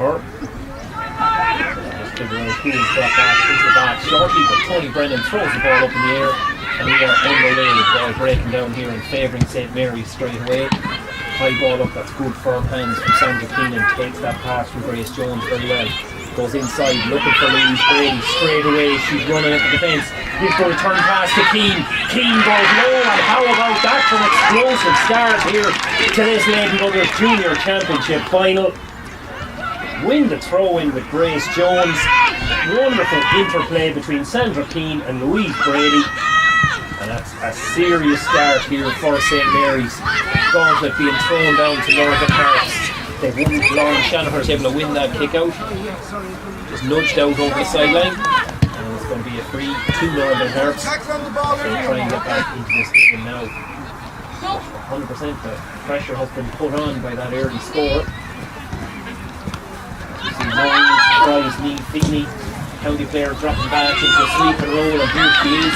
her. Just figure out who will drop back into the back shortly, but Tony Brennan throws the ball up in the air, and we are underway. The ball breaking down here and favouring St. Mary's straight away. High ball up, that's good firm hands from Sandra Keenan. Takes that pass from Grace Jones very well. Goes inside, looking for Louise Brady. Straight away, she's running at the defence. Gives the return pass to Keane. Keane goes low, and how about that for an explosive start here to this Lady Brothers Junior Championship final. Win the throw-in with Grace Jones. Wonderful interplay between Sandra Keane and Louise Brady. And that's a serious start here for St. Mary's. Gauntlet being thrown down to Northern Harps. They wouldn't. Lauren Shanahan's able to win that kick out. Just nudged out over the sideline. And it's going to be a free to Northern Harps. They try and get back into this game now. 100% the pressure has been put on by that early score. You see Maureen, Surprise, Niamh Feeney, county player dropping back into a sweep and roll, and here she is.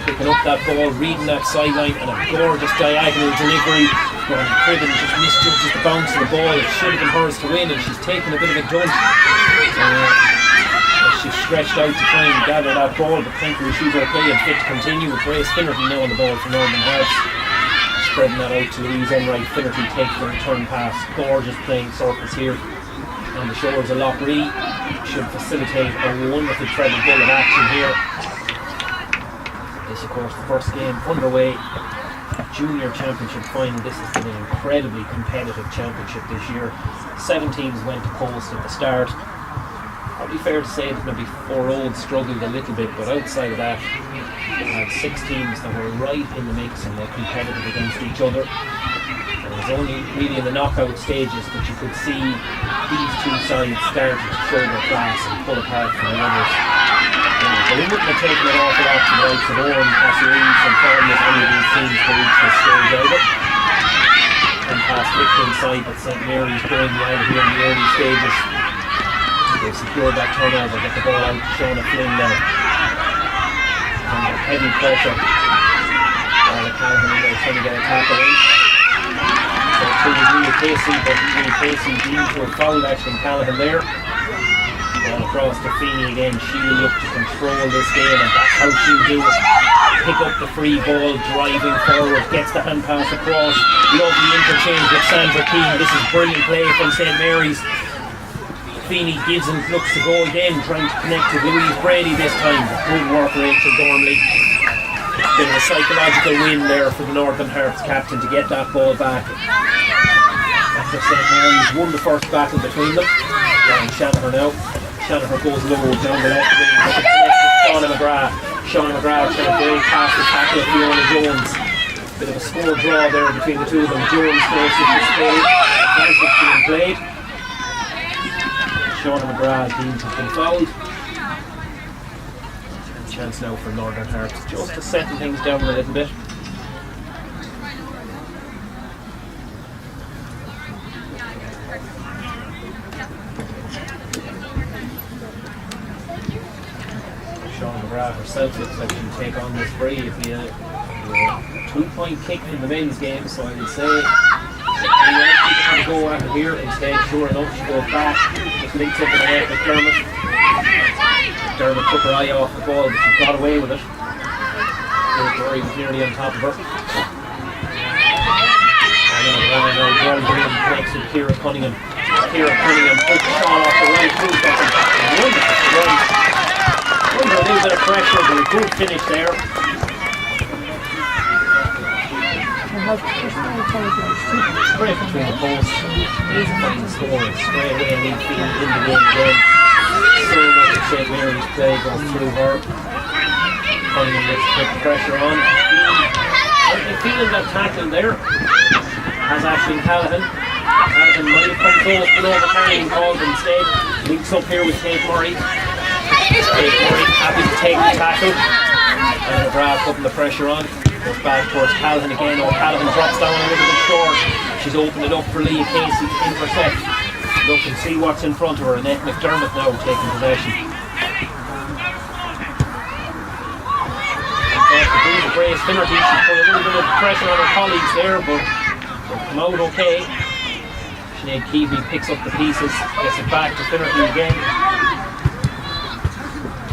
Picking up that ball, reading that sideline, and a gorgeous diagonal delivery. Cribbin just misjudges the bounce of the ball. It should have been hers to win, and she's taken a bit of a dump. She's stretched out to try and gather that ball, but thankfully she's okay and fit to continue with Grace Finnerty now on the ball for Northern Harps. Spreading that out to Louise Enright. Finnerty takes the return pass. Gorgeous playing surface here on the shores of Loughree. Should facilitate a wonderful threaded ball of action here. This, of course, the first game underway. Junior Championship final. This has been an incredibly competitive championship this year. 7 teams went to post at the start. Probably fair to say that maybe 4 olds struggled a little bit, but outside of that, we had 6 teams that were right in the mix and were competitive against each other. And it was only really in the knockout stages that you could see these two sides starting to show their class and pull apart from the others. But we wouldn't have taken an awful lot from the likes of Oran, Casseries and Farmers, any of these teams to reach this stage either. And past victory inside, but St. Mary's going the out here in the early stages. They secured that turnover, get the ball out to Shauna Flynn now. Under heavy pressure. Carla Callaghan in there trying to get a tackle in. So it was Leah Casey, but Leah Casey deemed to have fouled Aisling Callaghan there. Ball across to Feeney again. She'll look to control this game, and that's how she'll do it. Pick up the free ball, driving forward, gets the hand pass across. Lovely interchange with Sandra Keane. This is brilliant play from St. Mary's. Feeney gives and looks to go again, trying to connect with Louise Brady this time. Good work, Rachel Gormley. Bit of a psychological win there for the Northern Harps captain to get that ball back. After St. Mary's won the first battle between them. Lauren Shanahan now. Shanahan goes low down the left wing. Shauna McGrath. Shauna McGrath trying to break past the tackle of Fiona Jones. Bit of a score draw there between the two of them. Jones goes to the spade. As it's being played. Shauna McGrath deemed to have been fouled. And a chance now for Northern Harps just to settle things down a little bit. Shauna McGrath herself looks like she can take on this free. It'd be a 2-point kick in the men's game, so I would say anyone else have to go at it here. Instead, sure enough, she goes back, just links up with the net with Dermot. Dermot took her eye off the ball, but she got away with it. Rory was nearly on top of her. And now John Green connects with Ciara Cunningham. Ciara Cunningham puts the shot off the right foot. That's a wonderful run. Under a little bit of pressure, but a good finish there. Straight between the posts. He's fine scoring straight away and he's feeling in the game again. So much of St. Mary's play goes through her. Cunningham gets to put the pressure on. I'm feeling that tackle there. Has Aisling Callaghan. Callaghan might have come close but overturning called instead. Links up here with Kate Murray. Kate Murray happy to take the tackle. And McGrath putting the pressure on. Goes back towards Callaghan again. Callaghan drops down a little bit short. She's opened it up for Leah Casey to intercept. Look and see what's in front of her. Annette McDermott now taking possession. Grace Finnerty, she put a little bit of pressure on her colleagues there, but they'll come out okay. Sinead Keevy picks up the pieces, gets it back to Finnerty again.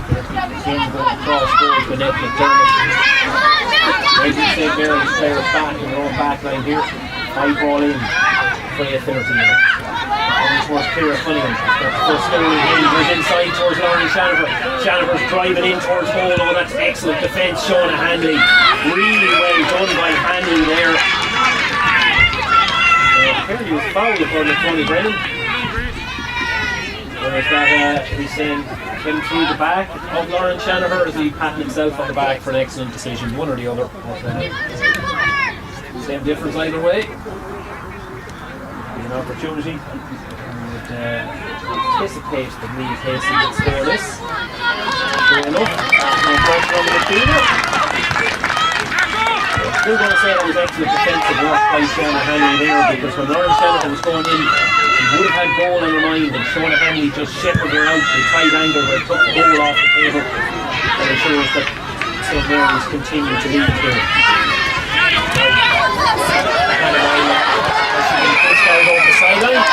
Finnerty going across goals with Ned McDermott. Maybe St. Mary's players back in their own back line here. High ball in. Freya Finnerty now. Coming towards Ciara Cunningham. First story in. Goes inside towards Laurie Shanaver. Shanaver's driving in towards goal. Oh, that's excellent defence. Shauna Hanley. Really well done by Hanley there. Apparently was fouled according to Tony Brennan. Whereas that he's saying getting through the back of Lauren Shanaver as he patting himself on the back for an excellent decision, one or the other. But, same difference either way. An opportunity. I would anticipate that Lee Casey will score this. Fair enough. No pressure on the midfielder. Still going to say that was excellent defensive work by Shauna Hanley there, because when Lauren Shanahan was going in, she would have had goal on her mind, and Shauna Hanley just shepherded her out to a tight angle where it took the goal off the table and ensures that St. Mary's continue to lead here. She been pushed out over the sideline.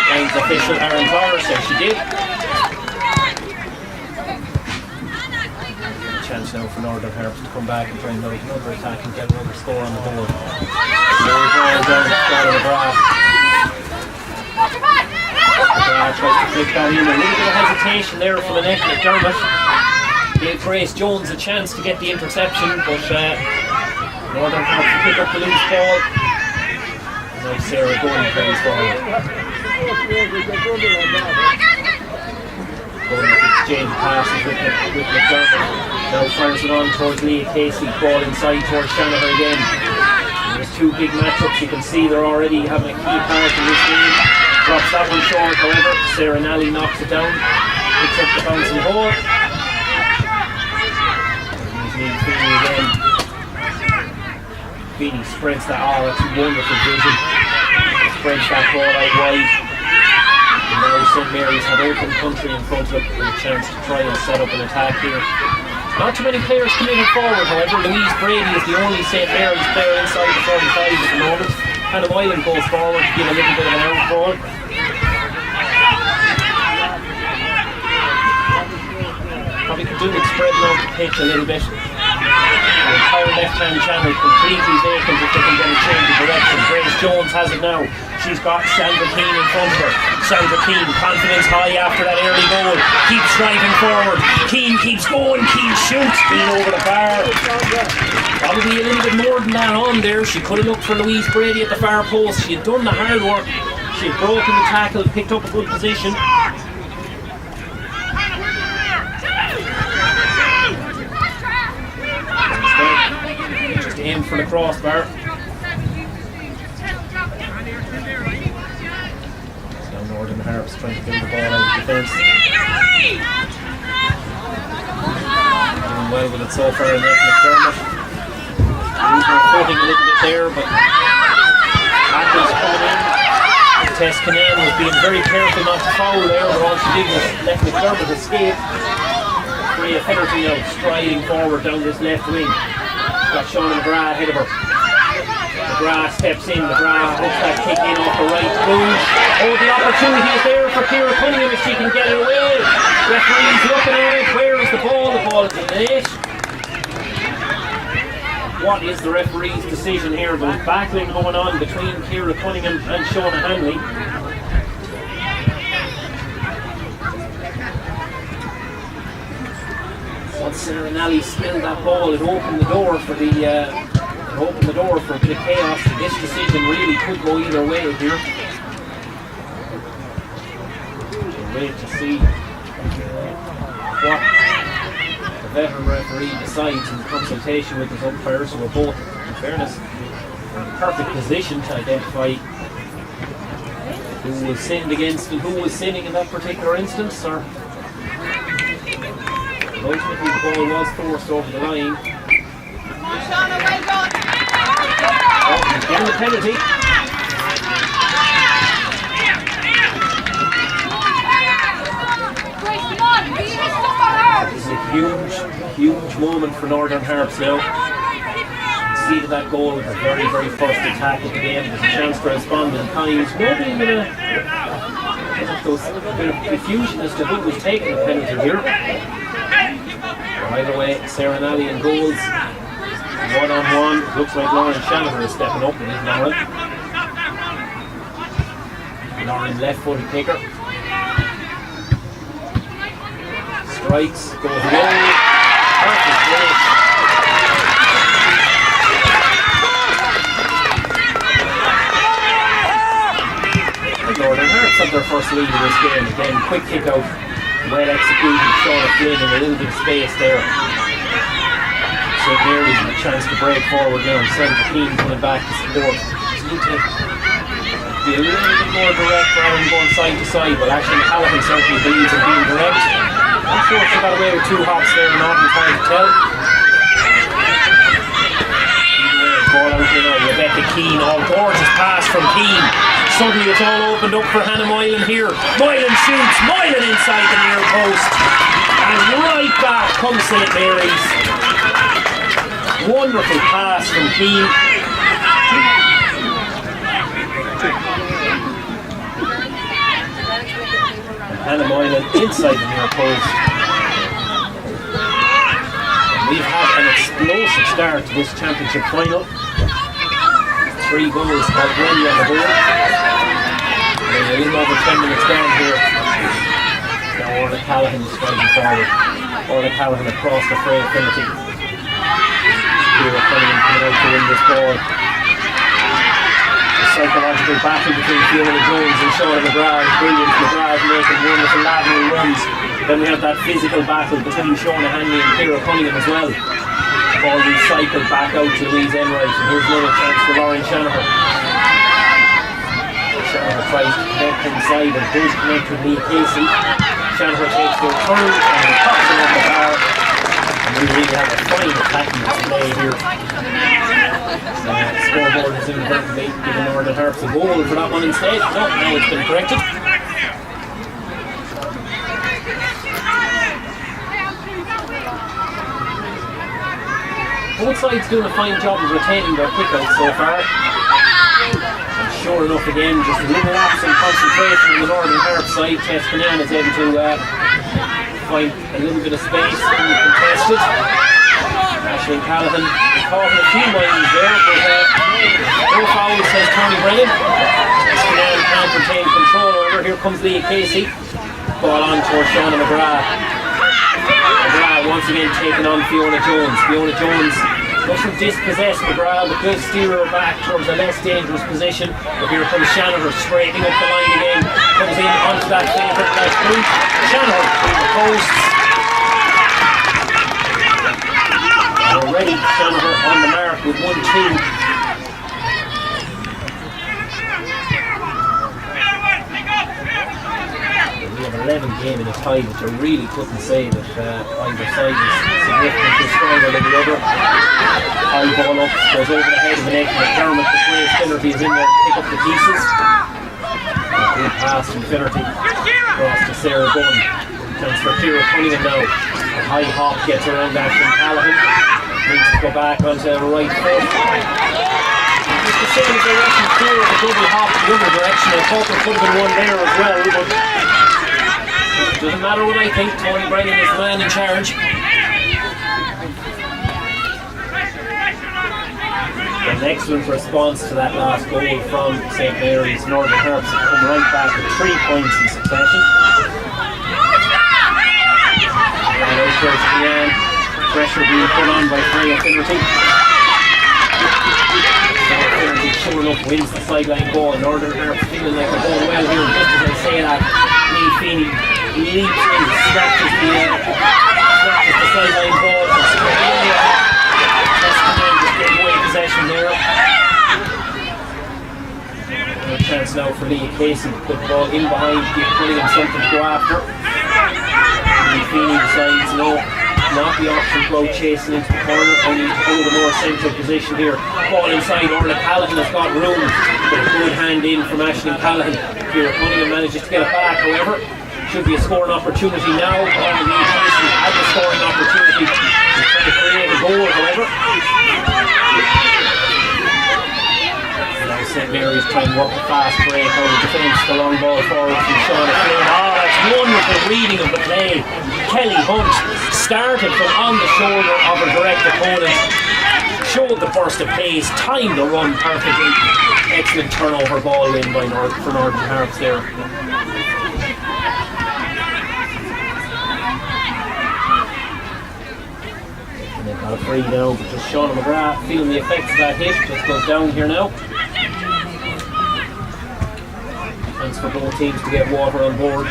And official Aaron Power says she did. Chance now for Northern Harps to come back and try and make another attack and get another score on the board. Ball down to McGrath. McGrath tries to flick that in. A little bit of hesitation there from Annette McDermott. Gave Grace Jones a chance to get the interception, but Northern Harps to pick up the loose ball. And now Sarah going carries forward. Going with James passes with McDermott. Now fires it on towards Leah Casey, ball inside towards Shanahan again. And there's two big matchups. You can see they're already having a key part in this game. Drops that one short, however. Sarah Nally knocks it down, picks up the bouncing ball. Here's Feeney again. Feeney spreads that. Oh, that's a wonderful vision. Spreads that ball out wide. And now St. Mary's have open country in front of it with a chance to try and set up an attack here. Not too many players committed forward, however. Louise Brady is the only St. Mary's player inside the 45 at the moment. Hannah Moylan goes forward to give a little bit of an out ball. Probably could do with spreading out the pitch a little bit. The entire left-hand channel completely vacant if they can get a change of direction. Grace Jones has it now. She's got Sandra Keane in front of her. Sandra Keane, confidence high after that early goal. Keeps driving forward. Keane keeps going. Keane shoots. Keane over the bar. Probably a little bit more than that on there. She could have looked for Louise Brady at the far post. She had done the hard work. She had broken the tackle, picked up a good position. Just aim for the crossbar. Northern Harps trying to get the ball out of defence. Doing well with it so far in that McDermott. Losing her footing a little bit there, but tackles coming in. Tess Kinane was being very careful not to foul there, but all she did was let McDermott escape. Freya Finnerty now striding forward down this left wing. She's got Shauna McGrath ahead of her. McGrath steps in, McGrath hooks that kick in off the right boot. Oh, the opportunity is there for Ciara Cunningham if she can get it away. Referee's looking at it. Where is the ball? The ball is in the net. What is the referee's decision here? There's battling going on between Ciara Cunningham and Shauna Hanley. Once Sarah Nally spilled that ball, it opened the door for the a bit of chaos. This decision really could go either way here. We'll wait to see what the veteran referee decides in consultation with his umpires, who are both, in fairness, in the perfect position to identify who was sinned against and who was sinning in that particular instance. Or ultimately the ball was forced over the line. Oh, he's getting the penalty. This is a huge moment for Northern Harps now. conceded that goal with the very, very first attack of the game. There's a chance to respond in kind. Nobody in those bit of confusion as to who was taking the penalty here. Right away, Sarah Nally in goals. 1-on-1. Looks like Lauren Shanahan is stepping up, and isn't Lauren? Lauren left-footed kicker. Strikes, goes away. Perfect play. Northern Hearts had their first lead in this game. Again, quick kick out, well executed, Shauna Flynn in a little bit of space there. St. Mary's with a chance to break forward now. Centre Keane coming back to support. Just need to be a little bit more direct rather than going side to side, but actually Callaghan certainly believes in being direct. I'm sure she got away with 2 hops there, not in time to tell. Ball out here now, Rebecca Keane, all gorgeous pass from Keane. Suddenly it's all opened up for Hannah Moylan here. Moylan shoots, Moylan inside the near post. And right back comes St. Mary's. Wonderful pass from Keane. And Hannah Moylan inside the near post. We've had an explosive start to this championship final. 3 goals already on the board. A little over 10 minutes gone here. Now Orla Callaghan is striding forward. Orla Callaghan across the fray of penalty. Kira Cunningham coming out to win this ball. The psychological battle between Fiona Jones and Shauna McGrath is brilliant. McGrath making wonderful lateral runs. Then we have that physical battle between Shauna Hanley and Kira Cunningham as well. Ball recycled back out to Louise Enright, and here's another chance for Lauren Shanahan. Shanahan tries to connect inside and does connect with Lee Casey. Shanahan takes the return and pops it on the bar. And we really have a fine attacking display here. Scoreboard has inadvertently given Northern Hearts a goal for that one instead. No, now it's been corrected. Both sides doing a fine job of retaining their kickouts so far. And sure enough again, just a little lapse in concentration on the Northern Hearts side. Tess Canan is able to find a little bit of space uncontested. Ashling Callaghan caught in a few minds there, but no foul, says Tony Brennan. Tess Canan can't retain control over. Here comes Leah Casey. Ball on towards Shauna McGrath. McGrath once again taking on Fiona Jones. Fiona Jones doesn't dispossess McGrath, but does steer her back towards a less dangerous position. But here comes Shanahan straightening up the line again. Comes in onto that favourite left boot. Shanahan through the posts. And already Shanahan on the mark with 1-2. 11 game in a tie, which I really couldn't say that either side is significantly stronger than the other. High ball up, goes over the head of the net, and McDermott, the Grace Finnerty is in there to pick up the pieces. Good pass from Finnerty across to Sarah Gunn. Chance for Kira Cunningham now. A high hop gets around that from Callaghan. Needs to go back onto the right foot. Just the same as the Russian clear of the double hop in the other direction. I thought there could have been one there as well, but doesn't matter what I think, Tony Brennan is the man in charge. An excellent response to that last goal from St. Mary's. Northern Hearts have come right back with 3 points in succession. And out towards Leanne. Pressure being put on by Freya Finnerty. Finnerty sure enough wins the sideline ball. Northern Hearts feeling like they're going well here. Just as I say that, Lee Feeney leaps in, snatches the sideline ball, and just getting away possession there. A chance now for Leah Casey to put the ball in behind, give Cunningham something to go after. Lee Feeney decides no, not the option to go chasing into the corner. I need to hold a more central position here. Ball inside, Orla Callaghan has got room, but a good hand in from Ashling Callaghan. Kira Cunningham manages to get it back, however. Should be a scoring opportunity now. Lee Casey had the scoring opportunity to try to create a goal, however. try and work a fast break out of defence, the long ball forward from Sean Flynn. Oh, that's wonderful reading of the play. Kelly Hunt started from on the shoulder of a direct opponent, showed the burst of pace, timed the run perfectly. Excellent turnover ball win by for Northern Harps there. And they've got a free now, but just Sean McGrath feeling the effects of that hit. Just goes down here now. Thanks for both teams to get water on board.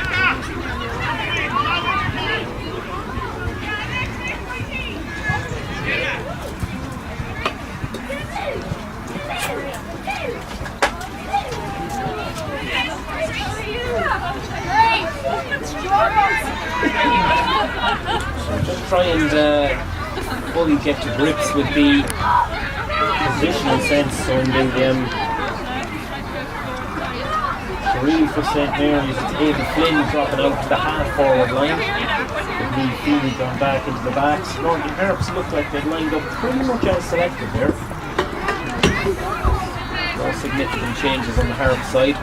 So just try and fully get to grips with the positional sense. So in the three for St Mary's, it's Aidan Flynn dropping out to the half-forward line. With Lee Feeney gone back into the backs. Northern Harps look like they've lined up pretty much as selected there. No significant changes on the Harps side.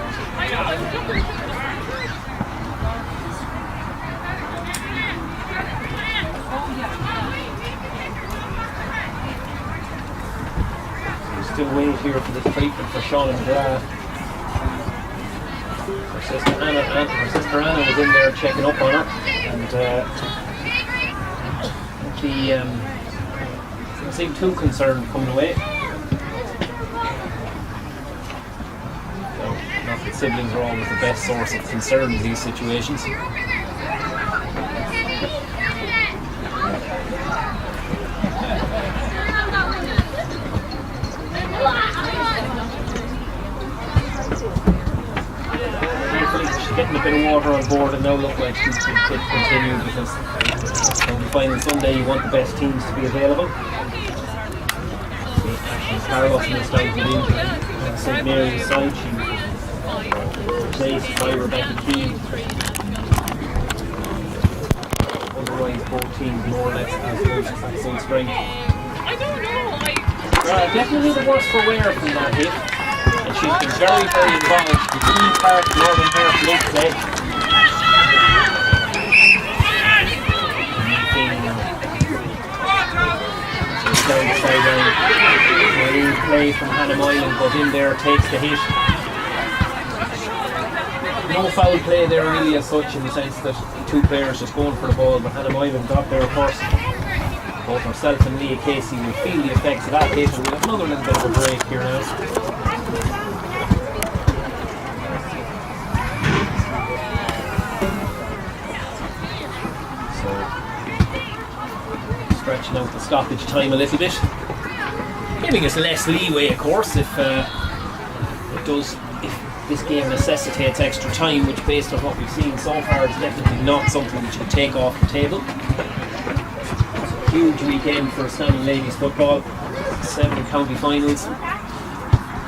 Still waiting here for this treatment for Sean McGrath. Her sister Anna was in there checking up on her, and didn't seem too concerned coming away. So, not that siblings are always the best source of concern in these situations. Getting a bit of water on board and now look like she's going to continue, because on the final Sunday you want the best teams to be available. Carlos is down to the St Mary's side. She was replaced by Rebecca Keane. Otherwise both teams more or less as close at full strength. I don't know, definitely the worse for wear from that hit. And she's been very, very involved in the key part of Northern Harps league play. She's down the sideline. Marine play from Hannah Moylan goes in there, takes the hit. No foul play there really as such, in the sense that two players just going for the ball, but Hannah Moylan got there first. Both herself and Leah Casey will feel the effects of that hit, and we have another little bit of a break here now. Stretching out the stoppage time a little bit, giving us less leeway, of course, if this game necessitates extra time, which, based on what we've seen so far, is definitely not something we should take off the table. It's a huge weekend for Shannon ladies football. 7 county finals,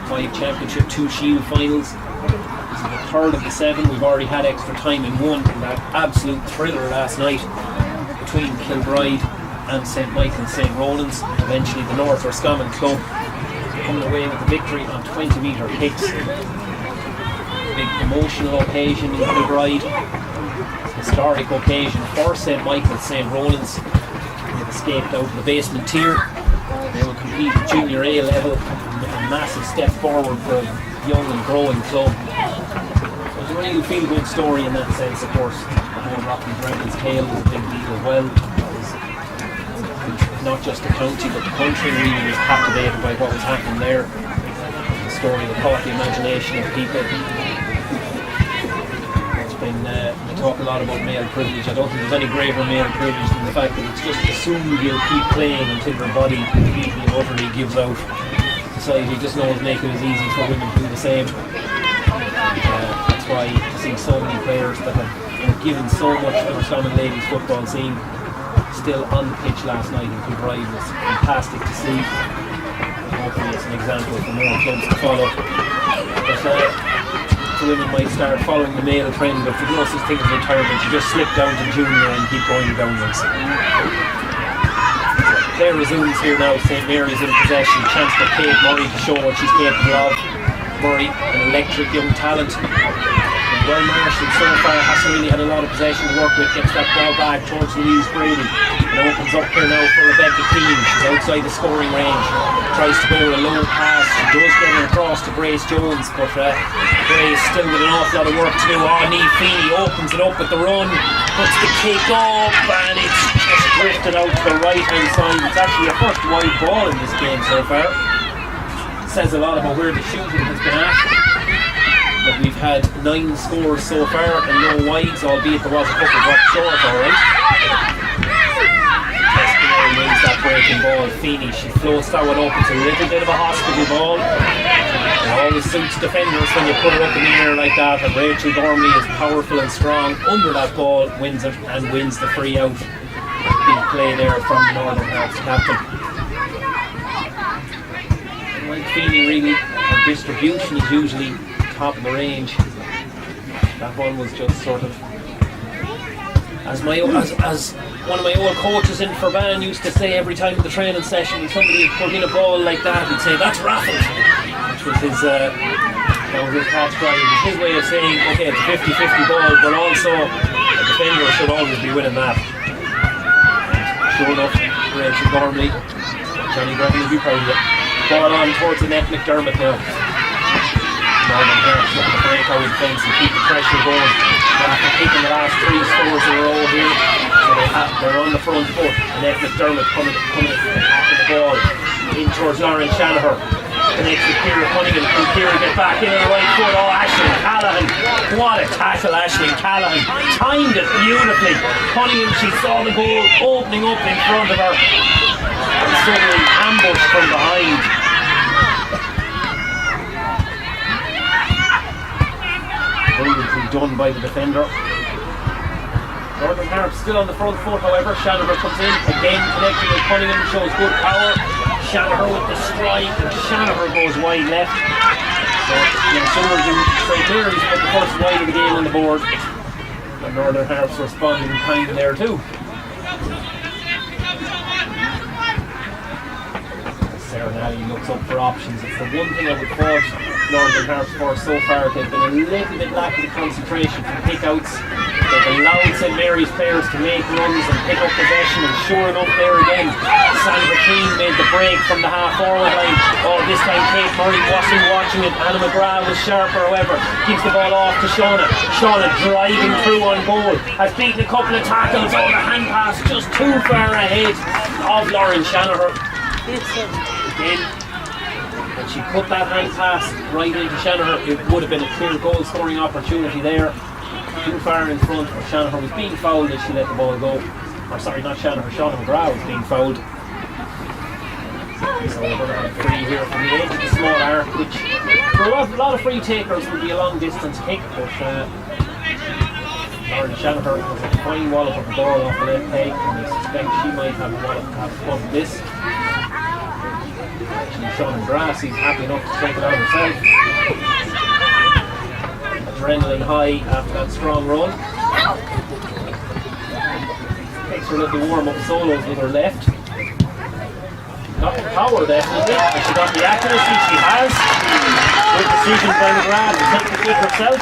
5 championship, 2 shield finals. This is the third of the 7. We've already had extra time in one, in that absolute thriller last night between Kilbride and St Michael St Roland's. Eventually the North Roscommon club coming away with the victory on 20-metre kicks. Big promotional occasion in Kilbride. Historic occasion for St Michael St Roland's. They've escaped out of the basement tier. They will compete at Junior A level. A massive step forward for a young and growing club. So it's a real feel-good story in that sense, of course. The whole Rocky Dragons tale was a big deal as well. Not just the county but the country really was captivated by what was happening there. The story that caught the imagination of people. It's been, we talk a lot about male privilege. I don't think there's any graver male privilege than the fact that it's just assumed you'll keep playing until your body completely and utterly gives out. Society just knows making it as easy for women to do the same. That's why to see so many players that have given so much to the Roscommon ladies football scene still on the pitch last night in Kilbride was fantastic to see. Hopefully it's an example for more clubs to follow. But the women might start following the male trend of the closest thing to retirement, you just slip down to junior and keep going downwards. Play resumes here now. St Mary's in possession. Chance for Kate Murray to show what she's capable of. Murray, an electric young talent. Well marshalled so far, hasn't really had a lot of possession to work with, gets that ball back towards Louise Brady. It opens up here now for Rebecca Keane. She's outside the scoring range. Tries to go with a low pass. She does get it across to Grace Jones, but Grace still with an awful lot of work to do. Niamh Feeney opens it up with the run, puts the kick up, and it's just drifted out to the right hand side. It's actually a first wide ball in this game so far. It says a lot about where the shooting has been at. But we've had 9 scores so far and no wides, albeit there was a couple dropped short, alright. Testimony wins that breaking ball. Feeney, she floats that one up. It's a little bit of a hospital ball. It always suits defenders when you put it up in the air like that. And Rachel Gormley is powerful and strong under that ball, wins it and wins the free out. Big play there from the Northern Harps captain. Like Feeney, really, her distribution is usually top of the range. That one was just sort of, as one of my old coaches in Ferban used to say every time in the training session, when somebody put in a ball like that, he'd say, "That's raffled," which was his catchphrase. It was his way of saying, okay, it's a 50-50 ball, but also a defender should always be winning that. Sure enough, Rachel Gormley, Johnny Gregan will be proud of it. Ball on towards the net, McDermott now. Northern Harps looking to break out in fence and keep the pressure going. After kicking the last 3 scores in a row here, so they're on the front foot. And then McDermott coming attacking the ball in towards Lauren Shanahan. Connects with Kira Cunningham. Can Kira get back in on the right foot? Aisling Callahan. What a tackle, Aisling Callahan. Timed it beautifully. Cunningham, she saw the goal opening up in front of her. And suddenly ambushed from behind. Brilliantly done by the defender. Northern Harps still on the front foot, however. Shanahan comes in, again connecting with Cunningham, shows good power. Shanahan with the strike, and Shanahan goes wide left. So, sooner than St. Mary's put the first wide of the game on the board. And Northern Harps responding in kind there too. Sarah Nally looks up for options. It's the one thing I would fault Northern Harps for so far. They've been a little bit lacking concentration from kick-outs. They've allowed St. Mary's players to make runs and pick up possession, and sure enough there again, Sandra Keane made the break from the half-forward line. This time Kate Murray wasn't watching it. Anna McGrath was sharper, however, gives the ball off to Shauna. Shauna driving through on goal, has beaten a couple of tackles. The hand pass just too far ahead of Lauren Shanahan. Again, and she put that hand pass right into Shanahan. It would have been a clear goal scoring opportunity there. Too far in front. Shanahan was being fouled as she let the ball go. Or sorry, not Shanahan, Shauna McGrath was being fouled. So we're going to have a free here from the edge of the small arc, which for a lot of free takers would be a long distance kick, but Lauren Shanahan has a fine wallop of the ball off the left peg, and I suspect she might have a wallop to have fun with this. Actually, Shauna McGrath seems happy enough to take it out herself. Adrenaline high after that strong run. Takes her little warm-up solos with her left. Got the power definitely, and she got the accuracy she has. Good decision by McGrath to take the kick herself.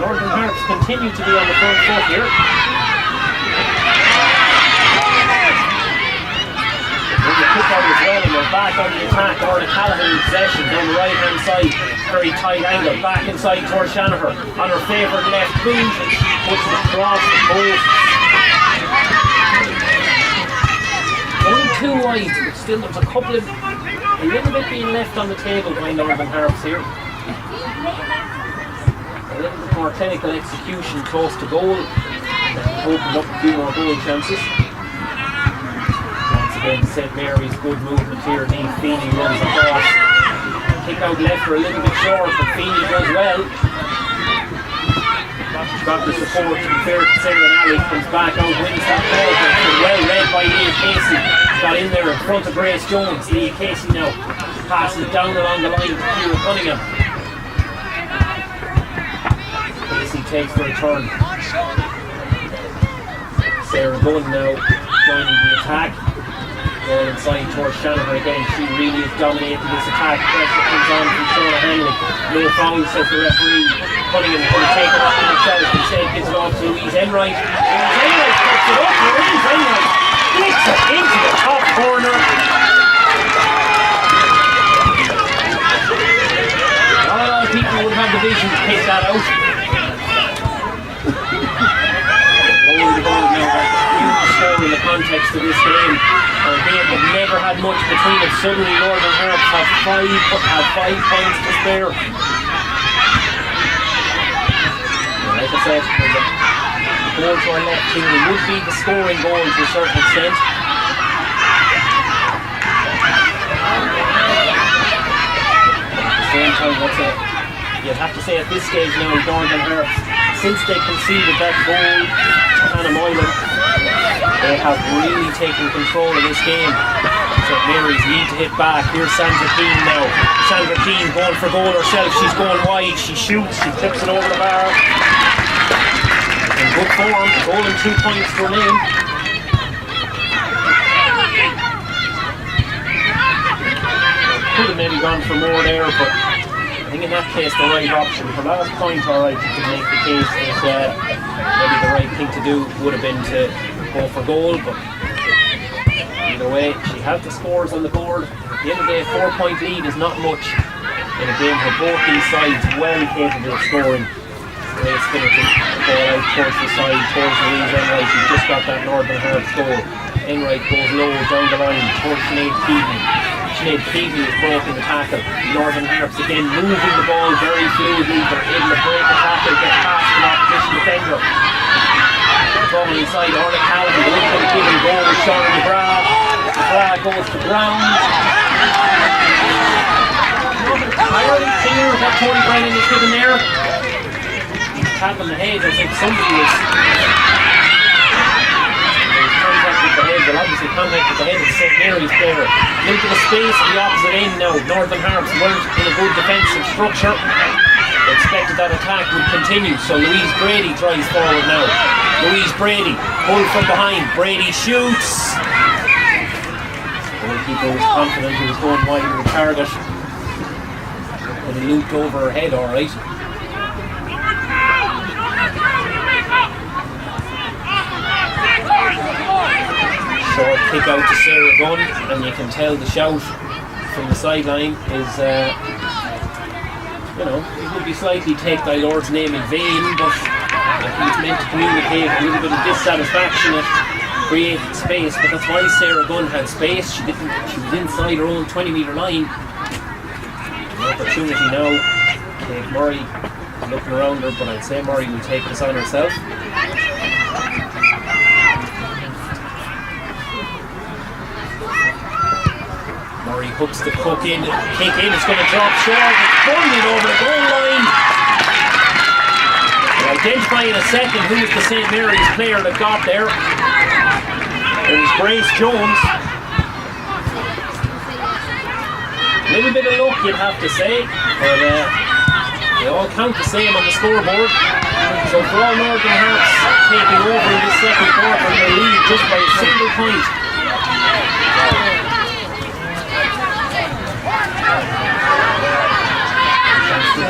Northern Harps continue to be on the front foot here. Kick out as well, and we're back on the attack. Orla Callahan in possession down the right hand side, very tight angle, back inside towards Shanahan on her favourite left boot, and she puts it across the post. Only 2 wide, but still there's a little bit being left on the table by Northern Harps here. A little bit more clinical execution close to goal, and opened up a few more goal chances. Again, St. Mary's good movement here. Niamh Feeney runs across. Kick out left for a little bit short, but Feeney does well. Got the support, to be fair to Sarah Nally, comes back out, wins that ball, but well read by Leah Casey. Got in there in front of Grace Jones. Leah Casey now passes down along the line to Kira Cunningham. Casey takes the return. Sarah Gunn now joining the attack. Going inside towards Shanahan again. She really is dominating this attack. Pressure comes on from Shona Hanley. No foul, says the referee. Cunningham going to take it off himself. Instead gives it off to Louise Enright. Louise Enright puts it up. Louise Enright flicks it into the top corner. Not a lot of people would have the vision to pick that out. Score in the context of this game. Our game have never had much between it. Suddenly Northern Harps have five points to spare. And like I said, there's a goal to our left here. It would be the scoring goal to a certain extent. At the same time, you'd have to say at this stage now, Northern Harps, since they conceded that goal to Hannah Moylan, they have really taken control of this game. St. Mary's need to hit back. Here's Sandra Keane now. Sandra Keane going for goal herself. She's going wide. She shoots. She tips it over the bar. In good form. A goal and 2 points for Lane. Could have maybe gone for more there, but I think in that case the right option. For last point, alright, you could make the case that maybe the right thing to do would have been to go for goal, but either way, she had the scores on the board. At the end of the day, a 4-point lead is not much in a game where both these sides well capable of scoring. Ray Spinnerton ball out towards the side, towards Louise Enright, who just got that Northern Harps goal. Enright goes low down the line towards Sinead Keaton. Sinead Keaton is broken the tackle. Northern Harps again moving the ball very fluidly. They're able to break the tackle, get past an opposition defender. Ball inside, Orla Calvin, the look for the give and go with Shauna DeBra. DeBra goes to ground. Entirely clear what Tony Brennan is given there. Tap on the head, I think somebody was contact with the head, well obviously contact with the head of St. Mary's player. Into the space at the opposite end now. Northern Harps weren't in a good defensive structure. Expected that attack would continue, so Louise Brady tries forward now. Louise Brady, pull from behind, Brady shoots. The goalkeeper was confident he was going wide of the target. But he looped over her head alright. Short kick out to Sarah Gunn, and you can tell the shout from the sideline is it would be slightly take thy Lord's name in vain, but it's meant to communicate a little bit of dissatisfaction at created space, but that's why Sarah Gunn had space. She was inside her own 20-metre line. An opportunity now. Kate Murray looking around her, but I'd say Murray will take this on herself. Murray hooks the kick in, it's going to drop short, it's bundled over the goal line. We'll identify in a second who was the St. Mary's player that got there. It was Grace Jones. A little bit of luck, you'd have to say, but they all count the same on the scoreboard. So for all Northern Harps taking over in this second quarter, they lead just by a single point.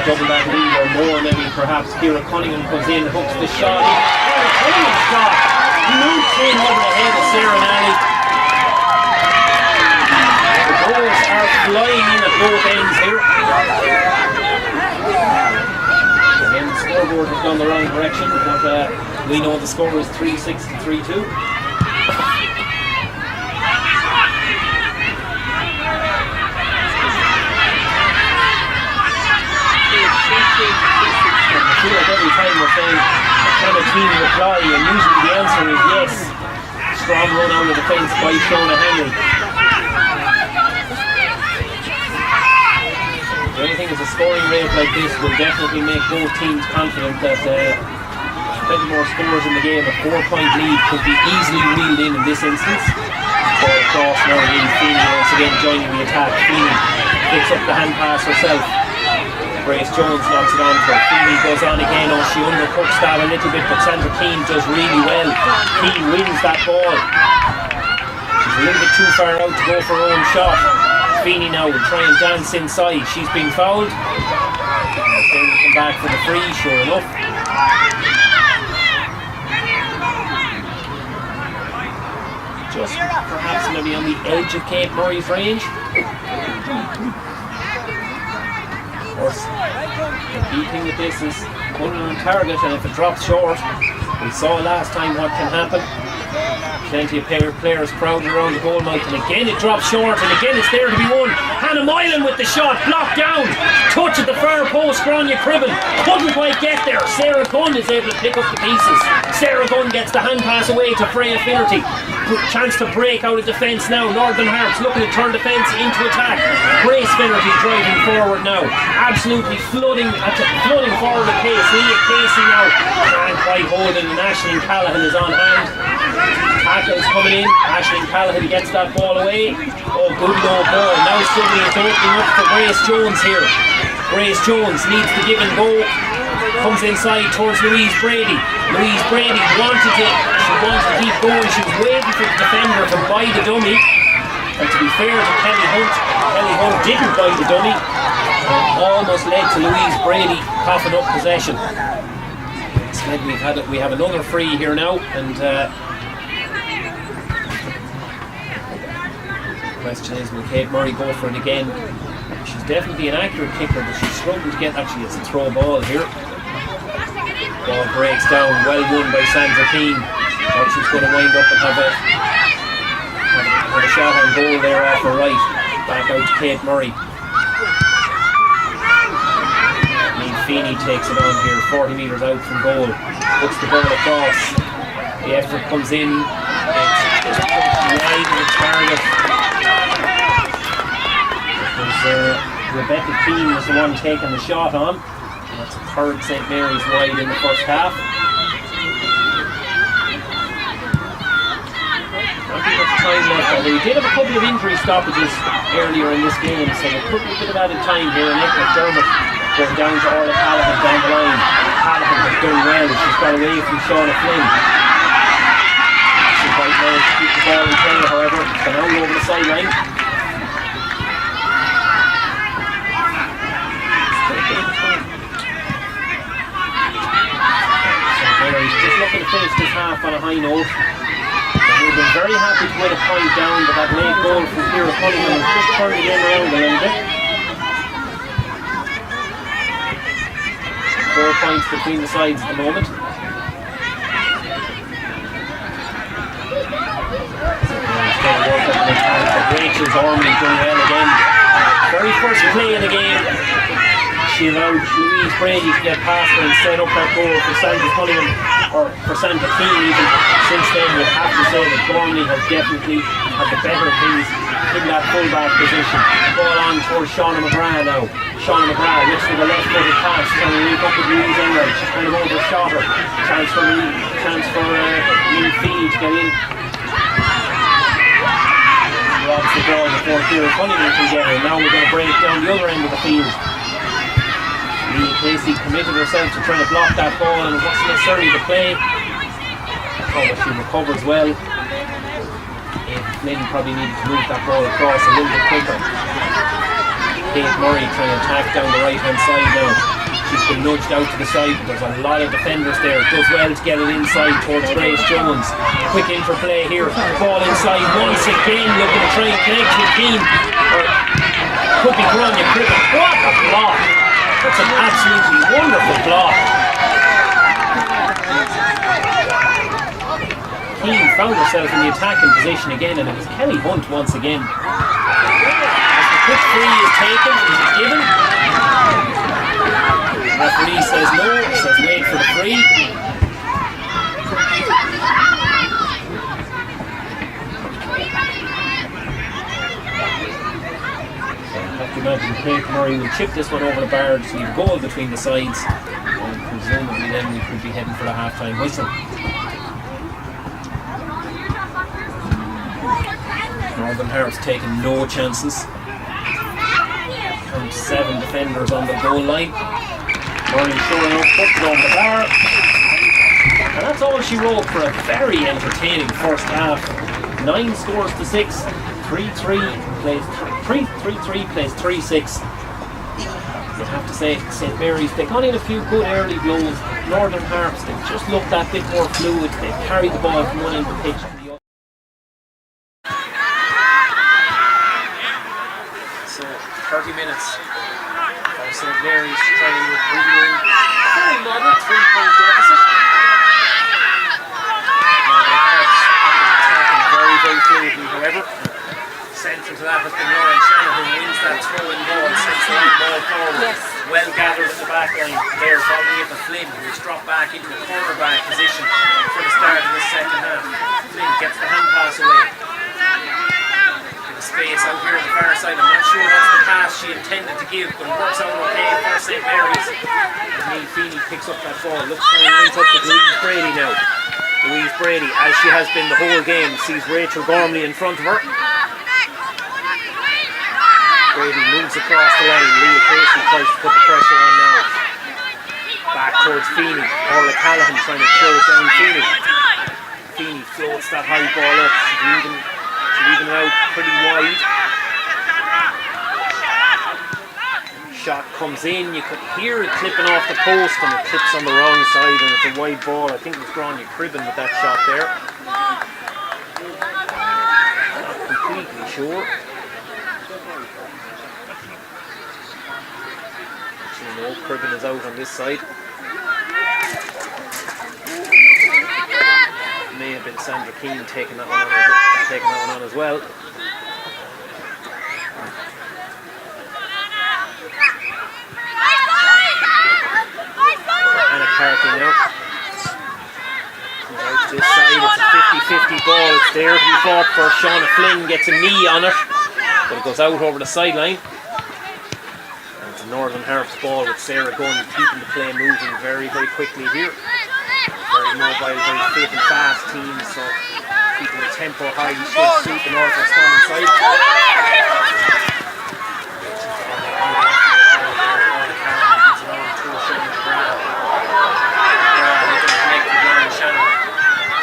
Double that lead or more, maybe perhaps Kira Cunningham comes in, hooks the shot in. Kira Cunningham's shot loops in over the head of Sarah Nally. The goals are flying in at both ends here. Again, the scoreboard has gone the wrong direction, but we know the score is 3-6 to 3-2. I feel like every time we're saying, can a team reply? And usually the answer is yes. Strong run out of the fence by Shona Henry. The only thing is a scoring rate like this will definitely make both teams confident that plenty more scores in the game. A 4-point lead could be easily reeled in this instance. Ball across now, Feeney once again joining the attack. Feeney picks up the hand pass herself. Grace Jones knocks it on for her. Feeney goes on again. Oh, she undercuts that a little bit, but Sandra Keane does really well. Keane wins that ball. She's a little bit too far out to go for her own shot. Feeney now will try and dance inside. She's been fouled. Then we come back for the free, sure enough. Just perhaps maybe on the edge of Kate Murray's range. Of course, the key thing with this is putting on target, and if it drops short, we saw last time what can happen. Plenty of players crowding around the goal mouth, and again it drops short, and again it's there to be won. Hannah Moylan with the shot, blocked down. Touch at the far post, Grania Cribben couldn't quite get there. Sarah Gunn is able to pick up the pieces. Sarah Gunn gets the hand pass away to Freya Finnerty. Chance to break out of defence now. Northern Harps looking to turn defence into attack. Grace Finnerty driving forward now. Absolutely flooding forward at pace. Leah Casey now can't quite hold it, and Aisling Callaghan is on hand. Tackle's coming in. Aisling Callaghan gets that ball away. Oh, good low ball. Now suddenly it's opening up for Grace Jones here. Grace Jones needs to give and go. Comes inside towards Louise Brady. Louise Brady wanted to keep going. She was waiting for the defender to buy the dummy. And to be fair to Kelly Hunt didn't buy the dummy. And almost led to Louise Brady coughing up possession. Instead we have another free here now, and the question is, will Kate Murray go for it again? She's definitely an accurate kicker, but she's struggling to get, actually it's a throw ball here. Ball breaks down, well won by Sandra Keane. Thought she's going to wind up and have a shot on goal there off her right. Back out to Kate Murray. Niamh Feeney takes it on here, 40 metres out from goal. Puts the ball across. The effort comes in. It's wide of the target. Rebecca Keane was the one taking the shot on. And that's a third St Mary's wide in the first half. Not too much time left, although we did have a couple of injury stoppages earlier in this game, so there could be a bit of added time here. Nick McDermott going down to Orla Callaghan down the line. Callaghan has done well. She's got away from Shauna Flynn. She's quite managed to keep the ball in play, however. It's gone out over the sideline. He's just looking to finish this half on a high note. We've been very happy to win a point down, but that late goal from Ciara Cunningham has just turned the game around a little bit. 4 points between the sides at the moment. Rachel's Ormley doing well again. Very first play of the game, she allowed Louise Brady to get past her and set up that goal for Sandra Cunningham, or for Sandra Keane even. Since then, we'd have to say that Gormley has definitely had the better things in that full-back position. Ball on towards Shauna McGrath now. Shauna McGrath looks for the left-footed pass, trying to link up with Louise Enright. She's kind of overshot her. Chance for Niamh Feeney to get in. Robs the ball before Ciara Cunningham can get her. Now we're going to break down the other end of the field. Leah Casey committed herself to trying to block that ball, and it wasn't necessarily the play. But she recovers well. Flynn probably needed to move that ball across a little bit quicker. Kate Murray trying to attack down the right hand side now. She's been nudged out to the side, but there's a lot of defenders there. It does well to get it inside towards Grace Jones. Quick in for play here. Ball inside once again, looking to try and connect with Keane. Or could be Grania Cribben. What a block! That's an absolutely wonderful block. Keane found herself in the attacking position again, and it was Kelly Hunt once again. As the quick free is taken, is it given? The referee says no, says wait for the free. So I have to imagine Kate Murray will chip this one over the bar to leave a goal between the sides, and presumably then we could be heading for the half-time whistle. Northern Harps taking no chances. Count 7 defenders on the goal line. Murray sure enough puts it on the bar. And that's all she wrote for a very entertaining first half. 9 scores to 6. 3-3 plays 3-3 plays 3-6. You'd have to say St Mary's, they got in a few good early blows. Northern Harps, they just looked that bit more fluid. They carried the ball from one end of the pitch to the other. So 30 minutes for St Mary's trying to really very moderate 3-point deficit. Northern Harps attacking very, very fluidly, however. Central to that has been Lauren Shannon, who wins that throw-in ball, sends the long ball forward. Yes. Well gathered in the back line there, following it to Flynn, who's dropped back into a cornerback position for the start of the second half. Flynn gets the hand pass away. Bit of space out here on the far side. I'm not sure that's the pass she intended to give, but it works out okay for St Mary's. And Neil Feeney picks up that ball, looks trying to link up with Louise Brady now. Louise Brady, as she has been the whole game, sees Rachel Gormley in front of her. Brady moves across the line. Leah Casey tries to put the pressure on now. Back towards Feeney. Orla Callahan trying to close down Feeney. Feeney floats that high ball up. She's leaving it out pretty wide. Shot comes in. You could hear it clipping off the post, and it clips on the wrong side, and it's a wide ball. I think it was Grania Cribben with that shot there. Not completely sure. No, Cribben is out on this side. May have been Sandra Keane taking that one on as well. Anna Carthy now. Comes out to this side. It's a 50-50 ball. It's there to be fought for. Shauna Flynn gets a knee on it, but it goes out over the sideline. Northern Harps ball with Sarah Gunn keeping the play moving very, very quickly here. Very mobile, very fit and fast team, so keeping the tempo high should suit the Northern Storm side.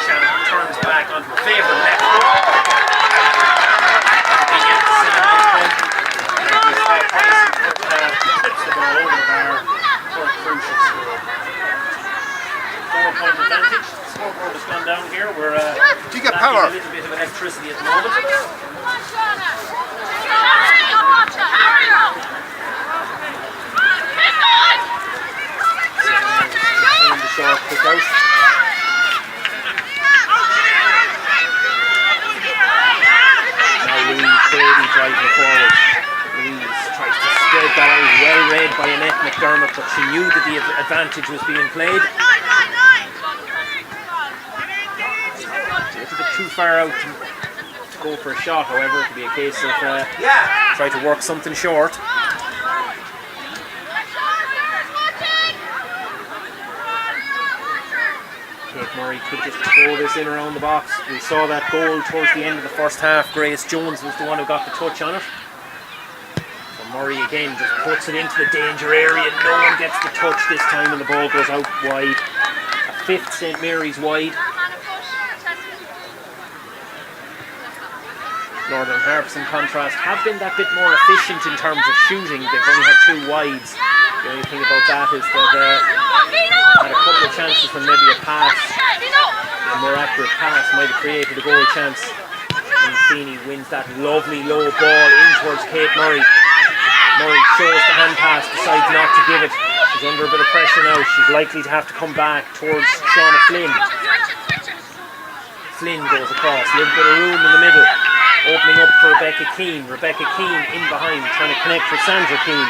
Shannon turns back onto her favourite left foot. Flips the ball over the bar for a crucial score. 4-point advantage. The scoreboard has gone down here. We're you get power? A little bit of electricity at the moment. The short kick out. Now Louise Brady driving forward. Louise tries to spread that out, well read by Annette McDermott, but she knew that the advantage was being played. A little bit too far out to go for a shot, however. It could be a case of try to work something short. Kate Murray could just throw this in around the box. We saw that goal towards the end of the first half. Grace Jones was the one who got the touch on it. Murray again just puts it into the danger area. No one gets the touch this time, and the ball goes out wide. A fifth St Mary's wide. Northern Harps, in contrast, have been that bit more efficient in terms of shooting. They've only had 2 wides. The only thing about that is that had a couple of chances when maybe a pass, a more accurate pass, might have created a goal chance. And Feeney wins that lovely low ball in towards Kate Murray. Murray shows the hand pass, decides not to give it. She's under a bit of pressure now. She's likely to have to come back towards Shauna Flynn. Flynn goes across, a little bit of room in the middle. Opening up for Rebecca Keane. Rebecca Keane in behind, trying to connect with Sandra Keane.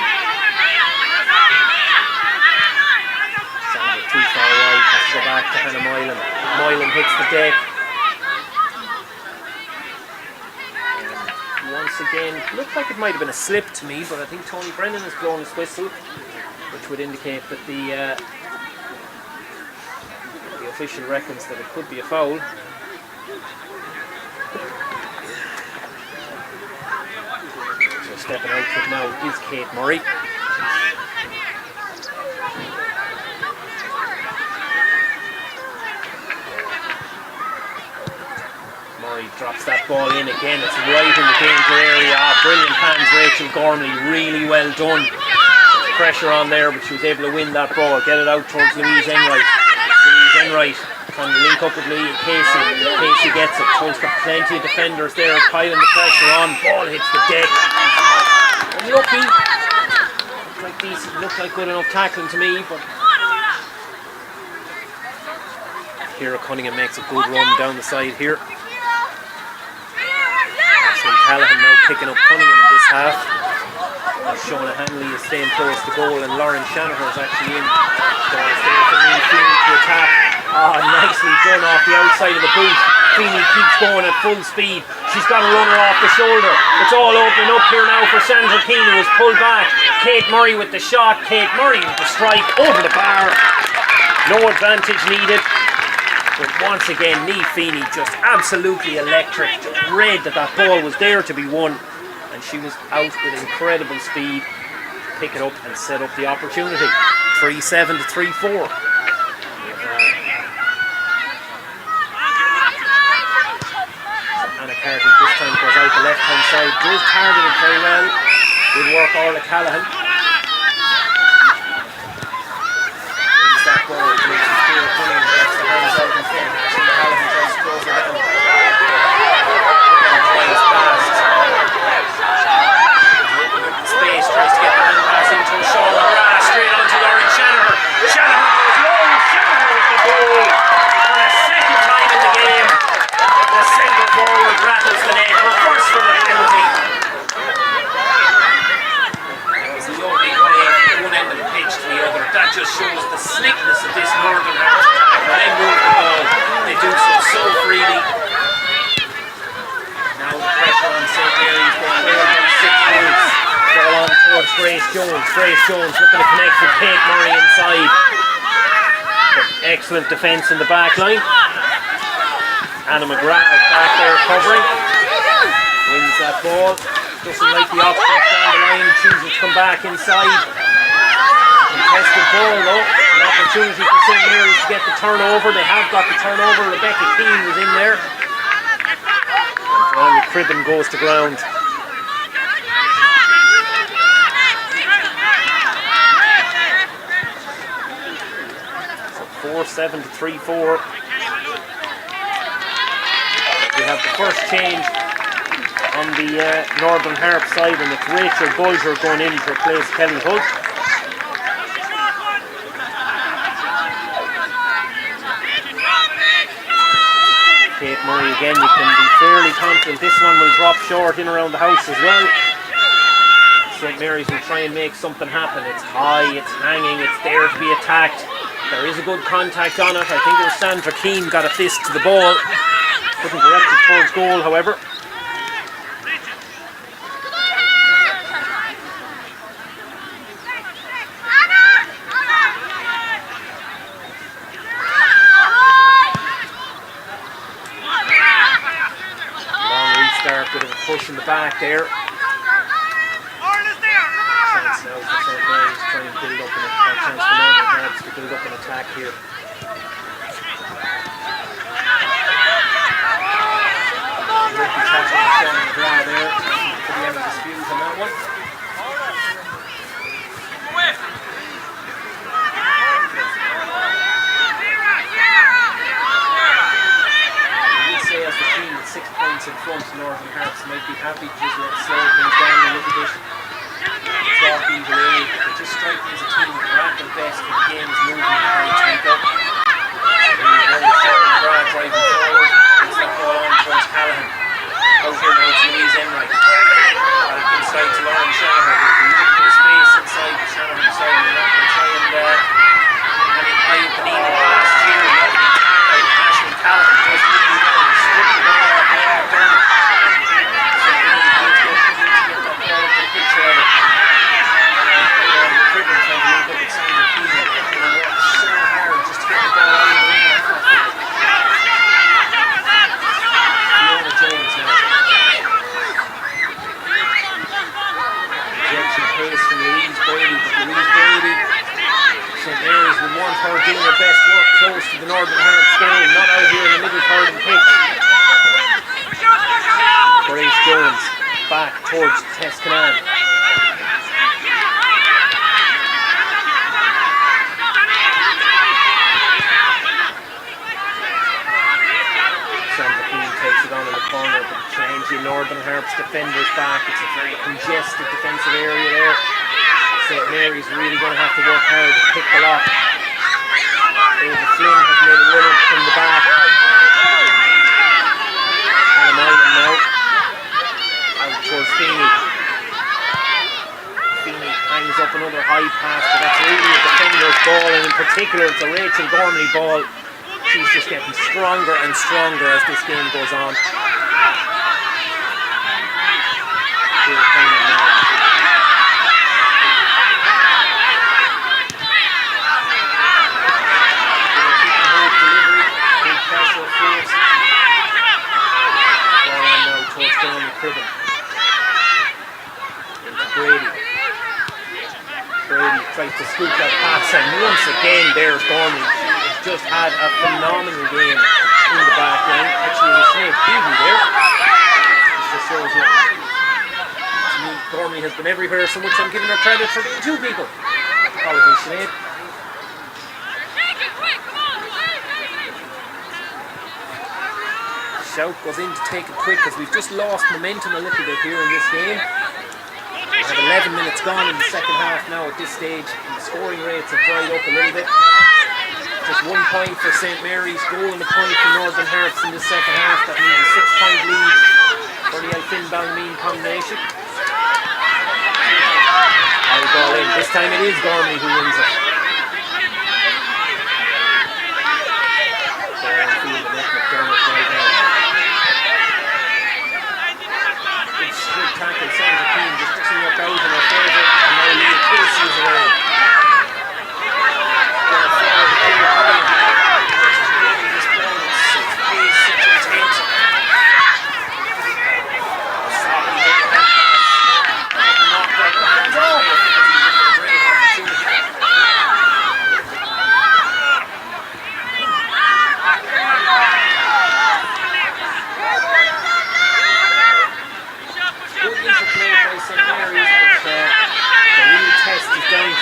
Sandra too far wide, has to go back to Hannah Moylan. Moylan hits the deck. Once again, looked like it might have been a slip to me, but I think Tony Brennan has blown his whistle, which would indicate that the official reckons that it could be a foul. So stepping out to it now is Kate Murray. Murray drops that ball in again. It's right in the danger area. Brilliant hands, Rachel Gormley. Really well done. Pressure on there, but she was able to win that ball. Get it out towards Louise Enright. Louise Enright trying to link up with Casey. Casey gets it. Troy's got plenty of defenders there piling the pressure on. Ball hits the deck. Unlucky. Like decent, looked like good enough tackling to me, but Ciara Cunningham makes a good run down the side here. Ashley Callahan now picking up Cunningham in this half. Shona Hanley is staying close to goal, and Lauren Shanahan is actually in. Ball is there for Neil Feeney to attack. Nicely done off the outside of the boot. Feeney keeps going at full speed. She's got a runner off the shoulder. It's all opening up here now for Sandra Keane, who is pulled back. Kate Murray with the shot. Kate Murray with the strike over the bar. No advantage needed. But once again, Niamh Feeney just absolutely electric. Just read that that ball was there to be won. And she was out with incredible speed. Pick it up and set up the opportunity. 3-7 to 3-4. Anna Carty this time goes out the left hand side. Does target it very well. Good work, Orla Callahan. Wins that ball. It makes the Ciara Cunningham. That's the hands out in front. Ashley Callahan tries to close her down. And plays past. Space, tries to get the hand pass into Sean McGrath, straight onto Lauren Shanahan. Shanahan goes low. Shanahan with the goal. For a second time in the game. The centre forward rattles the net, but first from the penalty. That was lovely play from one end of the pitch to the other. That just shows the slickness of this Northern Hearts attack. When they move the ball, they do so freely. Now the pressure on St. Mary's, they're trailed by 6 points. They're on towards Grace Jones. Grace Jones looking to connect with Kate Murray inside. But excellent defence in the back line. Anna McGrath back there covering. Wins that ball. Doesn't like the option down the line. Chooses to come back inside. Contested ball though. An opportunity for St. Mary's to get the turnover. They have got the turnover. Rebecca Keane was in there. And Cribben goes to ground. 4-7 to 3-4. We have the first change on the Northern Harps side, and it's Rachel Bulger going in to replace Kelly Holt. Kate Murray again, you can be fairly confident this one will drop short in around the house as well. St. Mary's will try and make something happen. It's high, it's hanging, it's there to be attacked. There is a good contact on it. I think it was Sandra Keane got a fist to the ball. Couldn't direct it towards goal, however. Long restart, bit of a push in the back there. Chance now for St. Mary's to try and build up a chance for Northern Harps to build up an attack here. Ricky tackling Sean McGrath there. Could be any dispute on that one. I would say as the team with 6 points in front, Northern Harps might be happy to just let slow things down a little bit. Talk either way, but just strike me as a team that are at their best when the game is moving at a high tempo. Very Sean McGrath driving forward. Gets that ball on towards Callahan. Out here now to Louise Enright. Back inside to Lauren Shanahan. With a little bit of space inside the Shanahan side. We're not going to try and hide the needle pass here. We're not going to tackle Ashley Callahan. Does really well. Split the ball off the end of Dermot. So we need to get that ball up the pitch out of it. Cribben trying to link up with Sandra Keane. They work so hard just to get the ball out of the ring and a half. Fiona Jones now. Injection pace from Louise Brady, but Louise Brady, St. Mary's would want her doing her best work close to the Northern Harps game, not out here in the middle third of the pitch. Canaan. Takes it on in the corner, but changing Northern Harps defenders back. It's a very congested defensive area there. St. Mary's really going to have to work hard to pick the lock. David Flynn has made a run up from the back. And a Milan now. Out towards Feeney. Feeney hangs up another high pass, but that's really a defender's ball, and in particular it's a Rachel Gormley ball. She's just getting stronger and stronger as this game goes on. Big pressure force. Ball on now towards Donny Cribben. Into Brady. Brady tries to scoop that pass, and once again there's Gormley. Just had a phenomenal game in the back line. Actually, the Sinead beating there. This just shows you. To me, Gormley has been everywhere, so much I'm giving her credit for being two people. Apologies, Sinead. Shout goes in to take it quick, as we've just lost momentum a little bit here in this game. We have 11 minutes gone in the second half now at this stage, and the scoring rates have dried up a little bit. Just 1 point for St. Mary's, goal and a point for Northern Harps in the second half. That means a 6-point lead for the Elfin Balmain combination. Now the ball in. This time it is Gormley who wins it. Good straight tackle, Sandra Keane just doesn't work out in her favour, and now Leah Casey is away.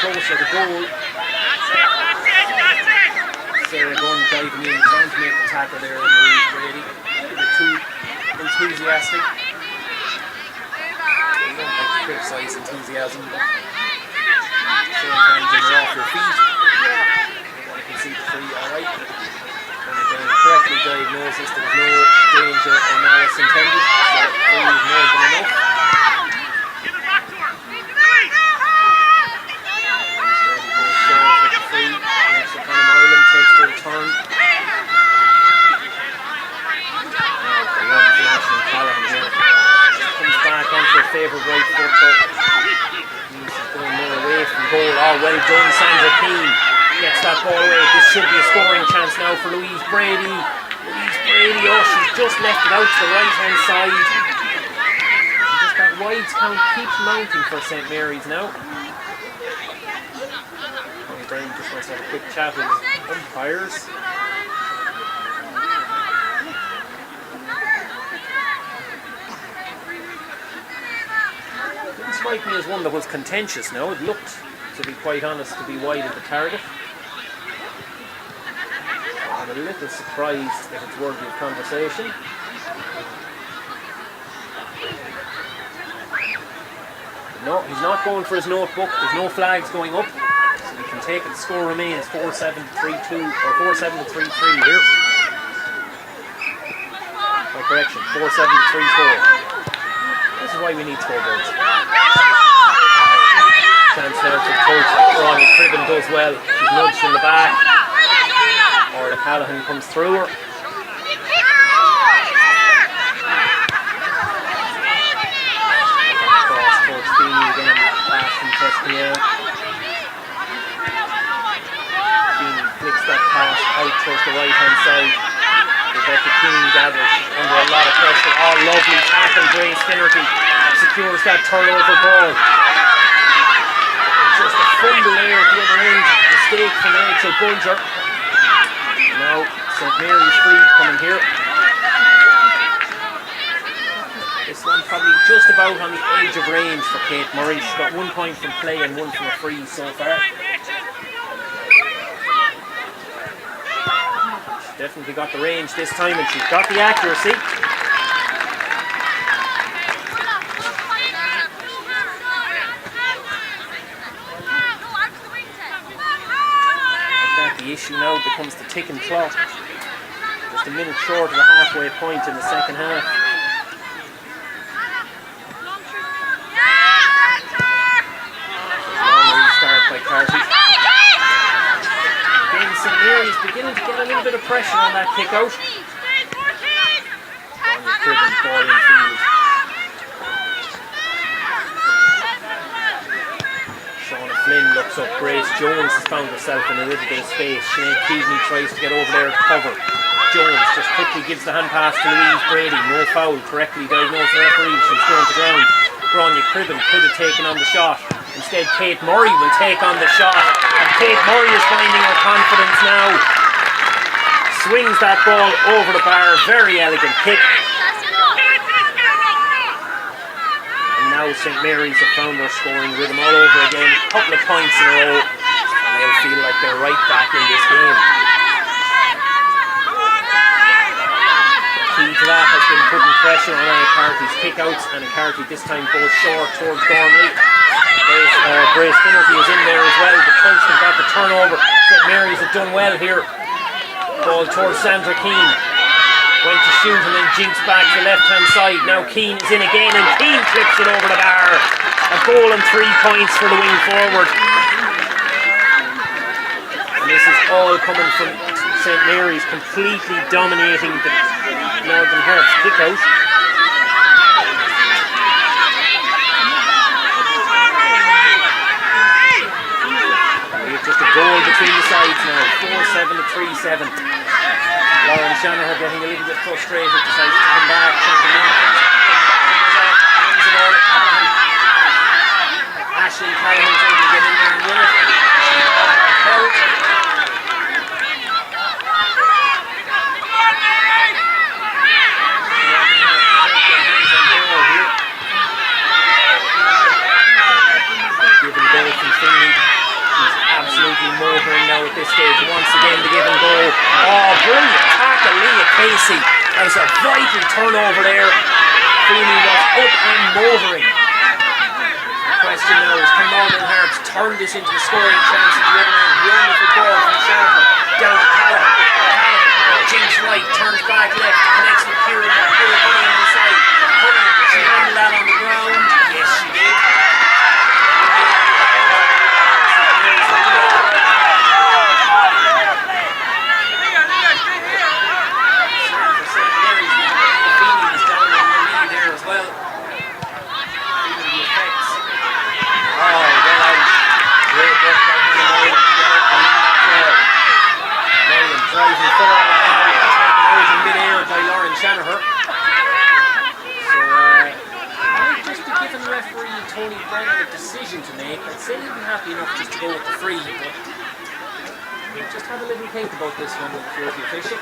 Closer to goal. Sarah Gunn diving in, trying to make the tackle there, and Louise Brady a bit too enthusiastic. You don't like to criticise enthusiasm, but Sarah Gunn off your feet. You want to concede the free, alright. And again, correctly diagnosis, there was no danger or malice intended, so the free is more than enough. Turn. Now the one flash from Callaghan here. Comes back onto her favourite right foot, but means she's going more away from goal. Oh, well done, Sandra Keane. Gets that ball away. This should be a scoring chance now for Louise Brady. Louise Brady, oh, she's just left it out to the right hand side. And just that wides count keeps mounting for St. Mary's now. Brady just wants to have a quick chat with the umpires. Didn't strike me as one that was contentious now. It looked, to be quite honest, to be wide at the target. I'm a little surprised that it's worthy of conversation. No, he's not going for his notebook. There's no flags going up. So we can take it. The score remains 4-7 to 3-2 or 4-7 to 3-3 here. No correction, 4-7 to 3-4. This is why we need scoreboards. Chance now to coach. Ronnie Cribben does well. She's nudged from the back. Or the Callaghan comes through her. Cross towards Feeney again. Pass from Tespiel. Feeney flicks that pass out towards the right hand side. Rebecca King gathers under a lot of pressure. Oh, lovely tackle. Grace Finnerty secures that turnover ball. Just a fumble there at the other end. Mistake from Rachel Bulger. Now St. Mary's free coming here. This one probably just about out on the edge of range for Kate Murray. She's got 1 point from play and 1 from a free so far. She's definitely got the range this time and she's got the accuracy. The issue now becomes the ticking clock. Just a minute short of the halfway point in the second half. Restart by Carty. Again, St. Mary's beginning to get a little bit of pressure on that kick out. Ball in field. Flynn looks up. Grace Jones has found herself in a little bit of space. Sinead Keaveney tries to get over there to cover. Jones just quickly gives the hand pass to Louise Brady. No foul, correctly diagnosed referee. She's thrown to ground. Grania Cribben could have taken on the shot. Instead, Kate Murray will take on the shot. And Kate Murray is finding her confidence now. Swings that ball over the bar. Very elegant kick. Now St. Mary's have found their scoring rhythm all over again. A couple of points in a row. And they'll feel like they're right back in this game. The key to that has been putting pressure on Carty's kickouts, and Carty this time goes short towards Gormley. Grace Finnerty is in there as well, but Kingston got the turnover. St. Mary's have done well here. Ball towards Sandra Keane. Went to shoot and then jinxed back to the left-hand side. Now Keane is in again and Keane clips it over the bar. A goal and 3 points for the wing forward. And this is all coming from St. Mary's completely dominating the Northern Harps kick-out. We have just a goal between the sides now. 4-7 to 3-7. Lauren Shanahan getting a little bit frustrated, decides to come back, trying to Ashley Callahan's able to get in there and win it. Given the goal from Finney. He's absolutely motoring now at this stage. Once again, the give and go. Oh, brilliant tackle, Leah Casey. That was a vital turnover there. Feeney was up and motoring. The question now is, can Northern Harps turn this into a scoring chance at the other end? Wonderful ball from Sharper. Down to Callahan. Jinx right, turns back left, connects with Kieran Byrne on the side. She handled that on the ground. Yes, she did. Tony Brennan a decision to make. I'd say he'd be happy enough just to go with the free, but we'll just have a little think about this one if you're the official.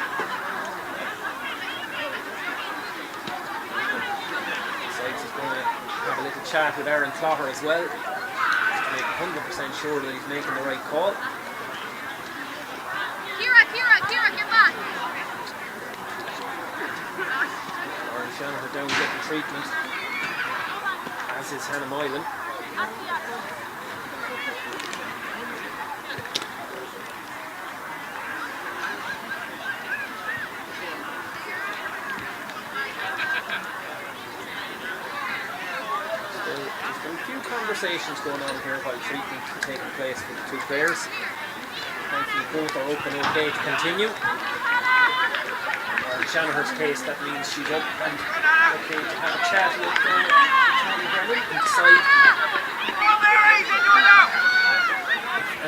Besides, he's going to have a little chat with Aaron Clotter as well, just to make 100% sure that he's making the right call. Kira, get back! Aaron Shanahan down getting treatment. As is Hannah Moylan. There's been a few conversations going on here while treatment is taking place for the two players. Thankfully both are open okay to continue. In Shanahan's case, that means she's up and okay to have a chat with Tony Brennan and decide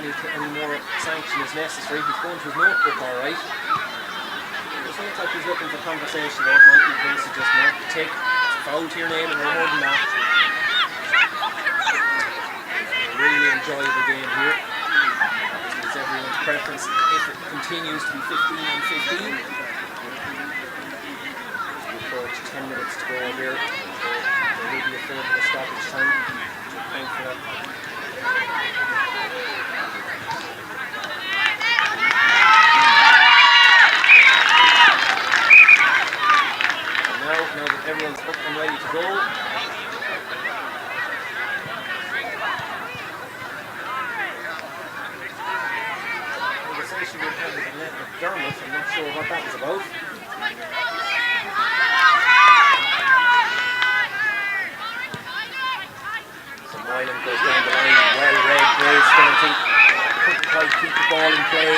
if any more sanction is necessary. He's going to his notebook alright. It looks like he's looking for conversation though. It might be a case of just mark the tick, foul to your name and no more than that. A really enjoyable game here. It's everyone's preference if it continues to be 15 on 15. 10 minutes to go here. will be a fair bit of stoppage time. Thanks for that. Now that everyone's up and ready to go, conversation with Annette McDermott, I'm not sure what that was about. So Moylan goes down the line, well read, Grace Kennedy, couldn't quite keep the ball in play.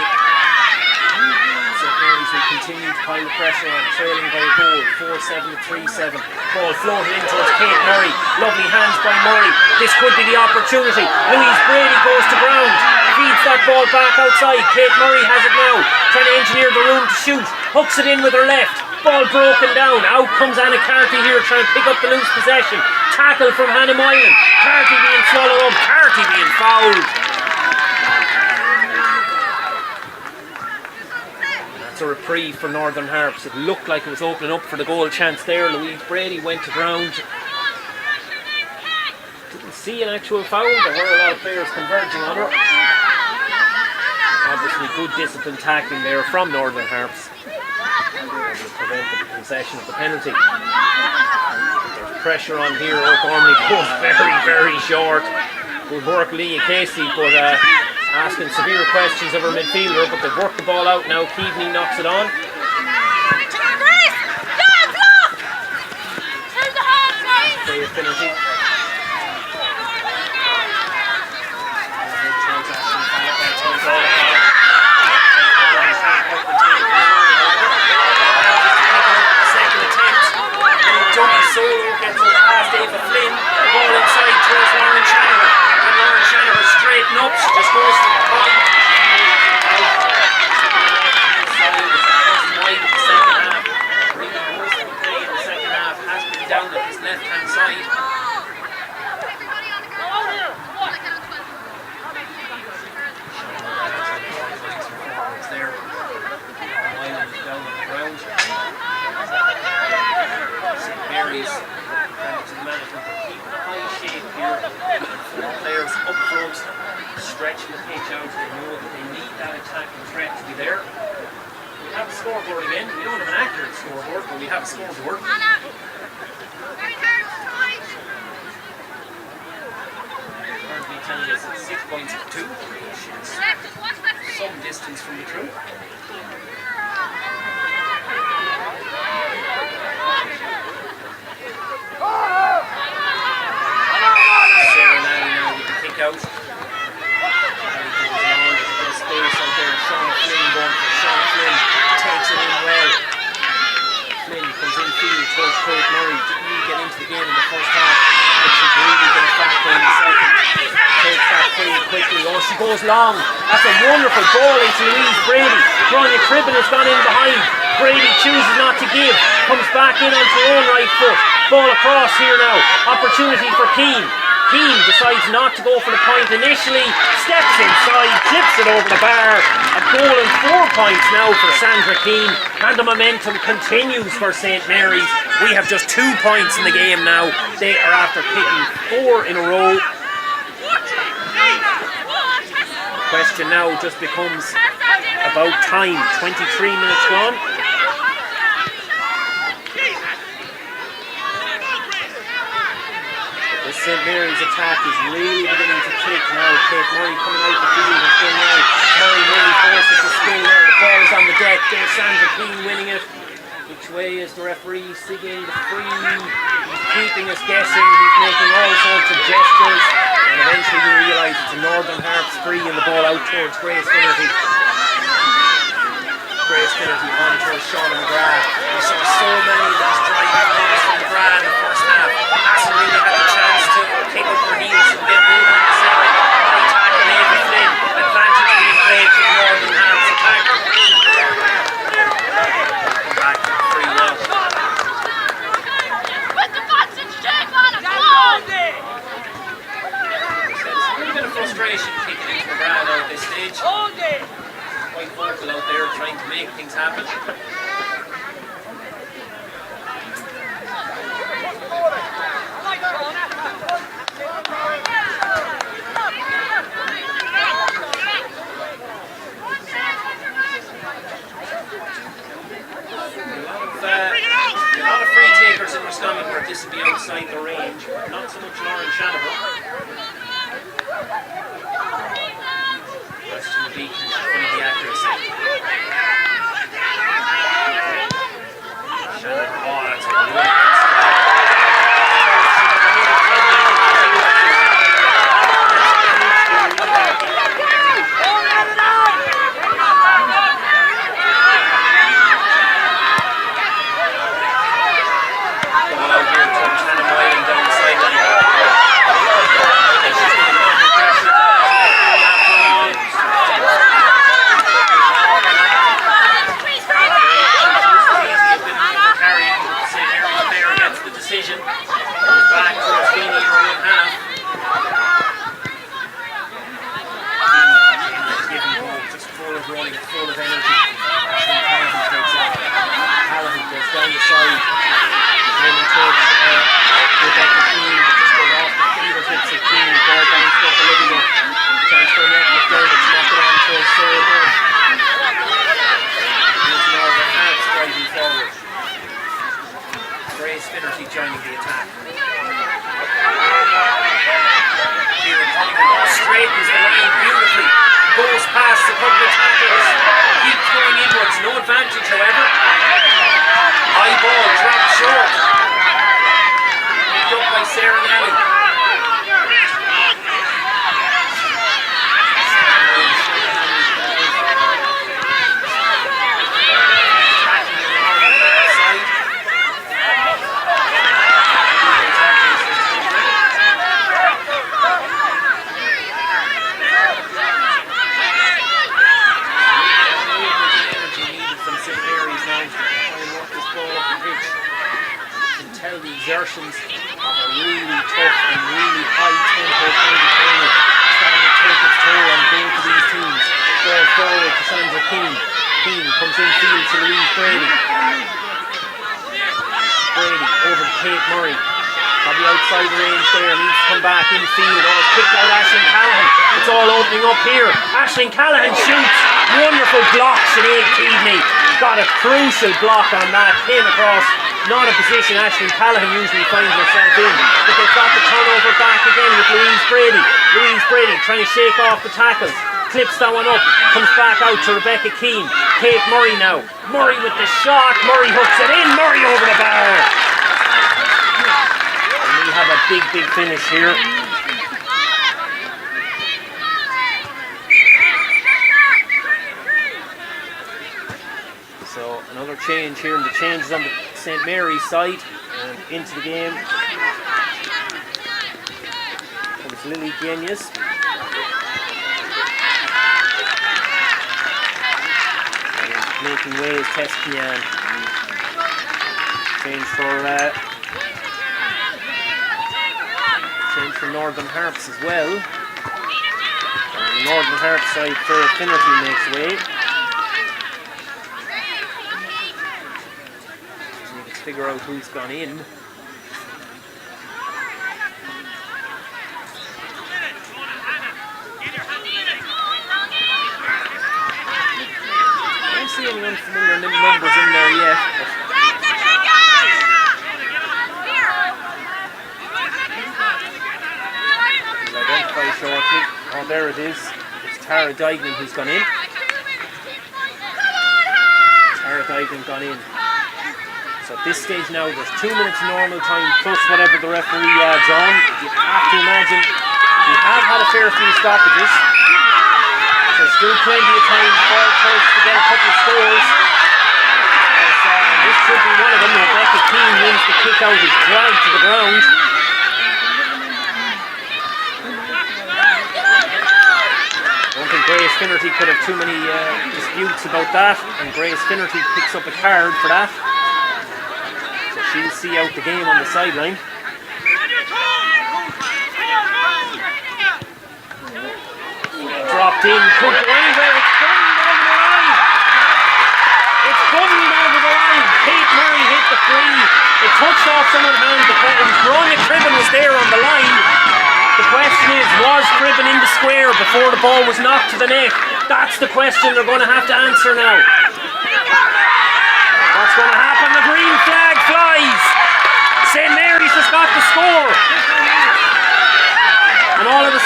St Mary's will continue to pile the pressure on, trailing by a goal, 4-7 to 3-7. Ball floated in towards Kate Murray. Lovely hands by Murray. This could be the opportunity. Louise Brady goes to ground, feeds that ball back outside. Kate Murray has it now, trying to engineer the room to shoot. Hooks it in with her left. Ball broken down. Out comes Anna Carty here, trying to pick up the loose possession. Tackle from Hannah Moylan. Carty being swallowed up. Carty being fouled. It's a reprieve for Northern Harps. It looked like it was opening up for the goal chance there. Louise Brady went to ground. Didn't see an actual foul. There were a lot of players converging on her. Obviously good disciplined tackling there from Northern Harps to prevent the possession of the penalty. There's pressure on here. O'Gormley goes very, very short. Good work Leah Casey, but asking severe questions of her midfielder, but they've worked the ball out now. Keaveney knocks it on. Play penalty. Second attempt. Dummy solo gets it past Ava Flynn. The ball inside towards Lauren Shanahan. And Lauren Shanahan straighten up. She just goes for the point. Inside is wide in the second half. Really most of the play in the second half has been down at his left hand side. There. Moylan down on the ground. St Mary's to the management are keeping a high shape here. 4 players up front, stretching the pitch out. They know that they need that attacking threat to be there. We have a scoreboard again. We don't have an accurate scoreboard, but we have a scoreboard. Currently telling us it's 6 points to 2, which is some distance from the truth. Sarah Nally now with the kick out. There's space out there. Sean Flynn going for Sean Flynn. Takes it in well. Flynn comes in field towards Kate Murray. Didn't really get into the game in the first half, but she's really been a factor in the second. Takes that free quickly. Oh, she goes long. That's a wonderful ball into Louise Brady. Grania Cribben has gone in behind. Brady chooses not to give. Comes back in onto her own right foot. Ball across here now. Opportunity for Keane. Keane decides not to go for the point initially. Steps inside. Clips it over the bar. A goal and 4 points now for Sandra Keane. And the momentum continues for St Mary's. We have just 2 points in the game now. They are after kicking 4 in a row. The question now just becomes about time. 23 minutes gone. This St Mary's attack is really beginning to kick now. Kate Murray coming out the field and going out. Murray really forces the spill there. The ball is on the deck. There's Sandra Keane winning it. Which way is the referee signalling the free? He's keeping us guessing. He's making all sorts of gestures. And eventually you realise it's a Northern Harps free and the ball out towards Grace Finnerty. Grace Finnerty on towards Shauna McGrath. We saw so many of these driving runs from McGrath in the first half. Hasn't really had the chance to pick up her heels and get moving in the second. High tackle Ava Flynn. Advantage being played for the Northern Harps attack. Back to the free well. A bit of frustration kicking into McGrath out at this stage. Quite vocal out there trying to make things happen. free takers in Roscommon where this would be outside the range, but not so much Lauren Shanahan. Question would be, can she find the accuracy? Shanahan, oh, that's a good joining the attack. Here straightens the line beautifully. Goes past a couple of tackles. Keeps going inwards. No advantage, however. High ball dropped short. Picked up by Sarah Nally. The exertions of a really tough and really high tempo kind of final starting to take its toll on both of these teams. Ball forward to Sandra Keane. Keane comes in field to Louise Brady. Brady over to Kate Murray. Probably outside the range there, needs to come back in field. Oh, it's picked out Aisling Callahan. It's all opening up here. Aisling Callahan shoots. Wonderful block, Sinead Keaveney. Got a crucial block on that. Came across. Not a position Aisling Callahan usually finds herself in, but they've got the turnover back again with Louise Brady. Louise Brady trying to shake off the tackles, clips that one up, comes back out to Rebecca Keane. Kate Murray now. Murray with the shot. Murray hooks it in. Murray over the bar. And we have a big finish here. So another change here, and the change is on the St. Mary's side and into the game. It was Lily Genius. And making way is Tess Kian. Change for Northern Harps as well. And the Northern Harps side, Fair Finnerty makes way. Figure out who's gone in. I don't see anyone familiar numbers in there yet. We'll identify shortly. Oh, there it is. It's Tara Dignan who's gone in. Tara Dignan gone in. So at this stage now, there's 2 minutes normal time plus whatever the referee adds on. You have to imagine we have had a fair few stoppages. So still plenty of time for Tulsa to get a couple of scores. And this should be one of them. Rebecca Keane wins the kick out, is dragged to the ground. I don't think Grace Finnerty could have too many disputes about that. And Grace Finnerty picks up a card for that. She'll see out the game on the sideline. Dropped in, could go anywhere. It's bummed over the line. It's bummed over the line. Kate Murray hit the free. It touched off someone's hand. Veronica Cribben was there on the line. The question is, was Cribben in the square before the ball was knocked to the net? That's the question they're going to have to answer now. What's going to happen? The green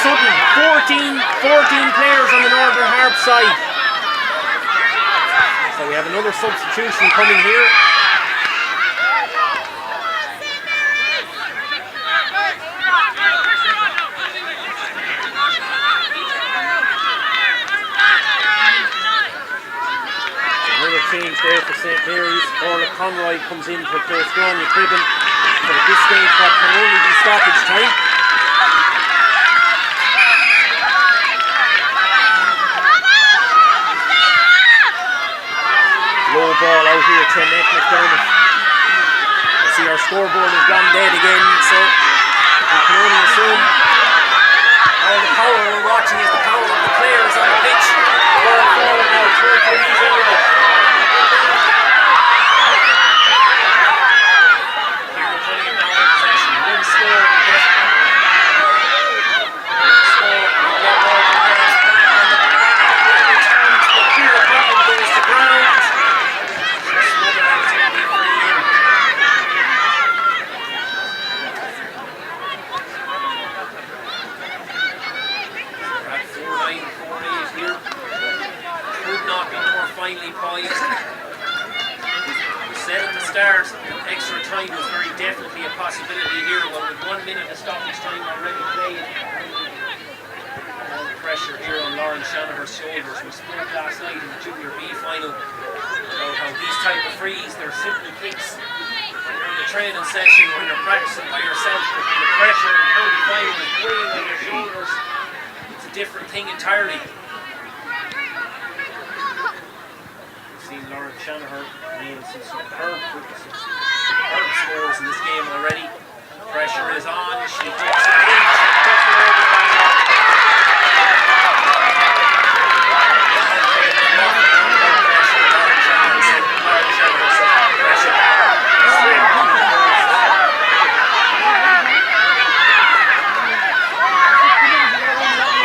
sudden, 14 players on the Northern Harps side. So we have another substitution coming here. Another change there for St. Mary's. Orla Conroy comes in to replace Ronnie Cribben. But at this stage that can only be stoppage time. Low ball out here to Annette McDermott. I see our scoreboard has gone dead again, so we can only assume all the power we're watching is the power of the players on the pitch. Ball forward now towards the Leeds area. Here we're putting it down in possession. One score we get. One score we get all the players back on the turns, but here a problem goes to ground. Finally poised. We said at the start extra time was very definitely a possibility here. Well, with 1 minute of stoppage time already played. All the pressure here on Lauren Shanahan's shoulders. We spoke last night in the Junior B final about how these type of frees, they're simple kicks when you're in the training session, when you're practicing by yourself, but when the pressure in county final is weighing on your shoulders, it's a different thing entirely. Seen Lauren Shanahan nail some superb scores in this game already. Pressure is on. She takes it in. She puts it over the line.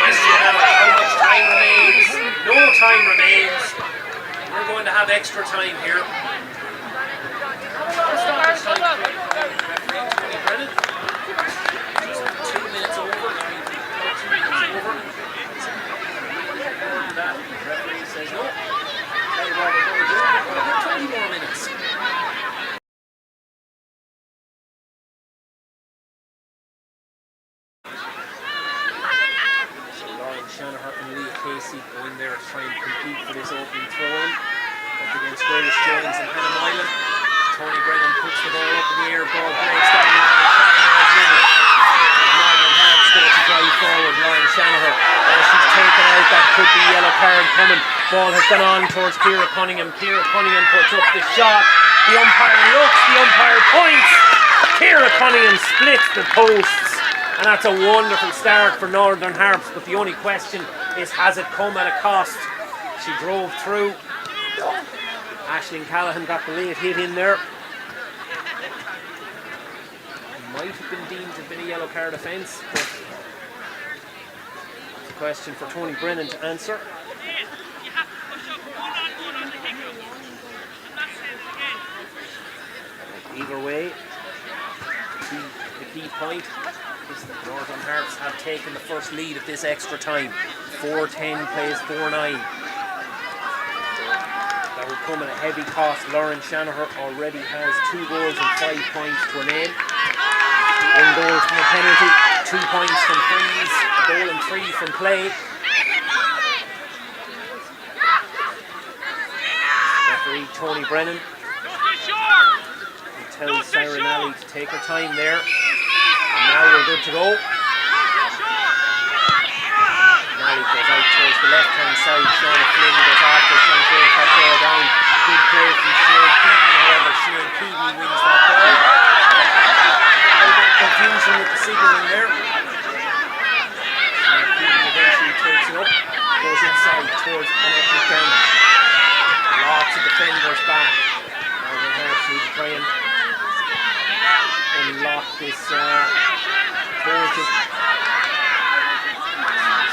Question now, how much time remains? No time remains. We're going to have extra time here. Referee Tony Brennan. Just 2 minutes over. That referee says no. Tell you what we're going to do. We're going to have 20 more minutes. So Lauren Shanahan and Leah Casey go in there to try and compete for this opening throw-in. Up against Grace Jones and Hannah Milan. Tony Brennan puts the ball up in the air, ball breaks down, Lauren Shanahan's in it. Northern Harps go to drive forward, Lauren Shanahan. She's taken out, that could be yellow card coming. Ball has gone on towards Ciara Cunningham. Ciara Cunningham puts up the shot. The umpire looks, the umpire points. Ciara Cunningham splits the posts. And that's a wonderful start for Northern Harps, but the only question is, has it come at a cost? She drove through. Aisling Callahan got the late hit in there. Might have been deemed to have been a yellow card offence, but it's a question for Tony Brennan to answer. Either way, the key point is that Northern Harps have taken the first lead of this extra time. 4:10 plays 4:9. That would come at a heavy cost. Lauren Shanahan already has 2 goals and 5 points to an end. 1 goal from a penalty, 2 points from frees, a goal and 3 from play. Referee Tony Brennan tells Sarah Nally to take her time there. And now we're good to go. Nally goes out towards the left hand side. Shauna Flynn goes after trying to break that ball down. Good play from Sinead Keating, however Sinead Keating wins that ball. A little bit of confusion with the signalling there. Sinead Keating eventually takes it up, goes inside towards Annette McDermott. Lots of defenders back. Northern Harps need to try and unlock this Bolton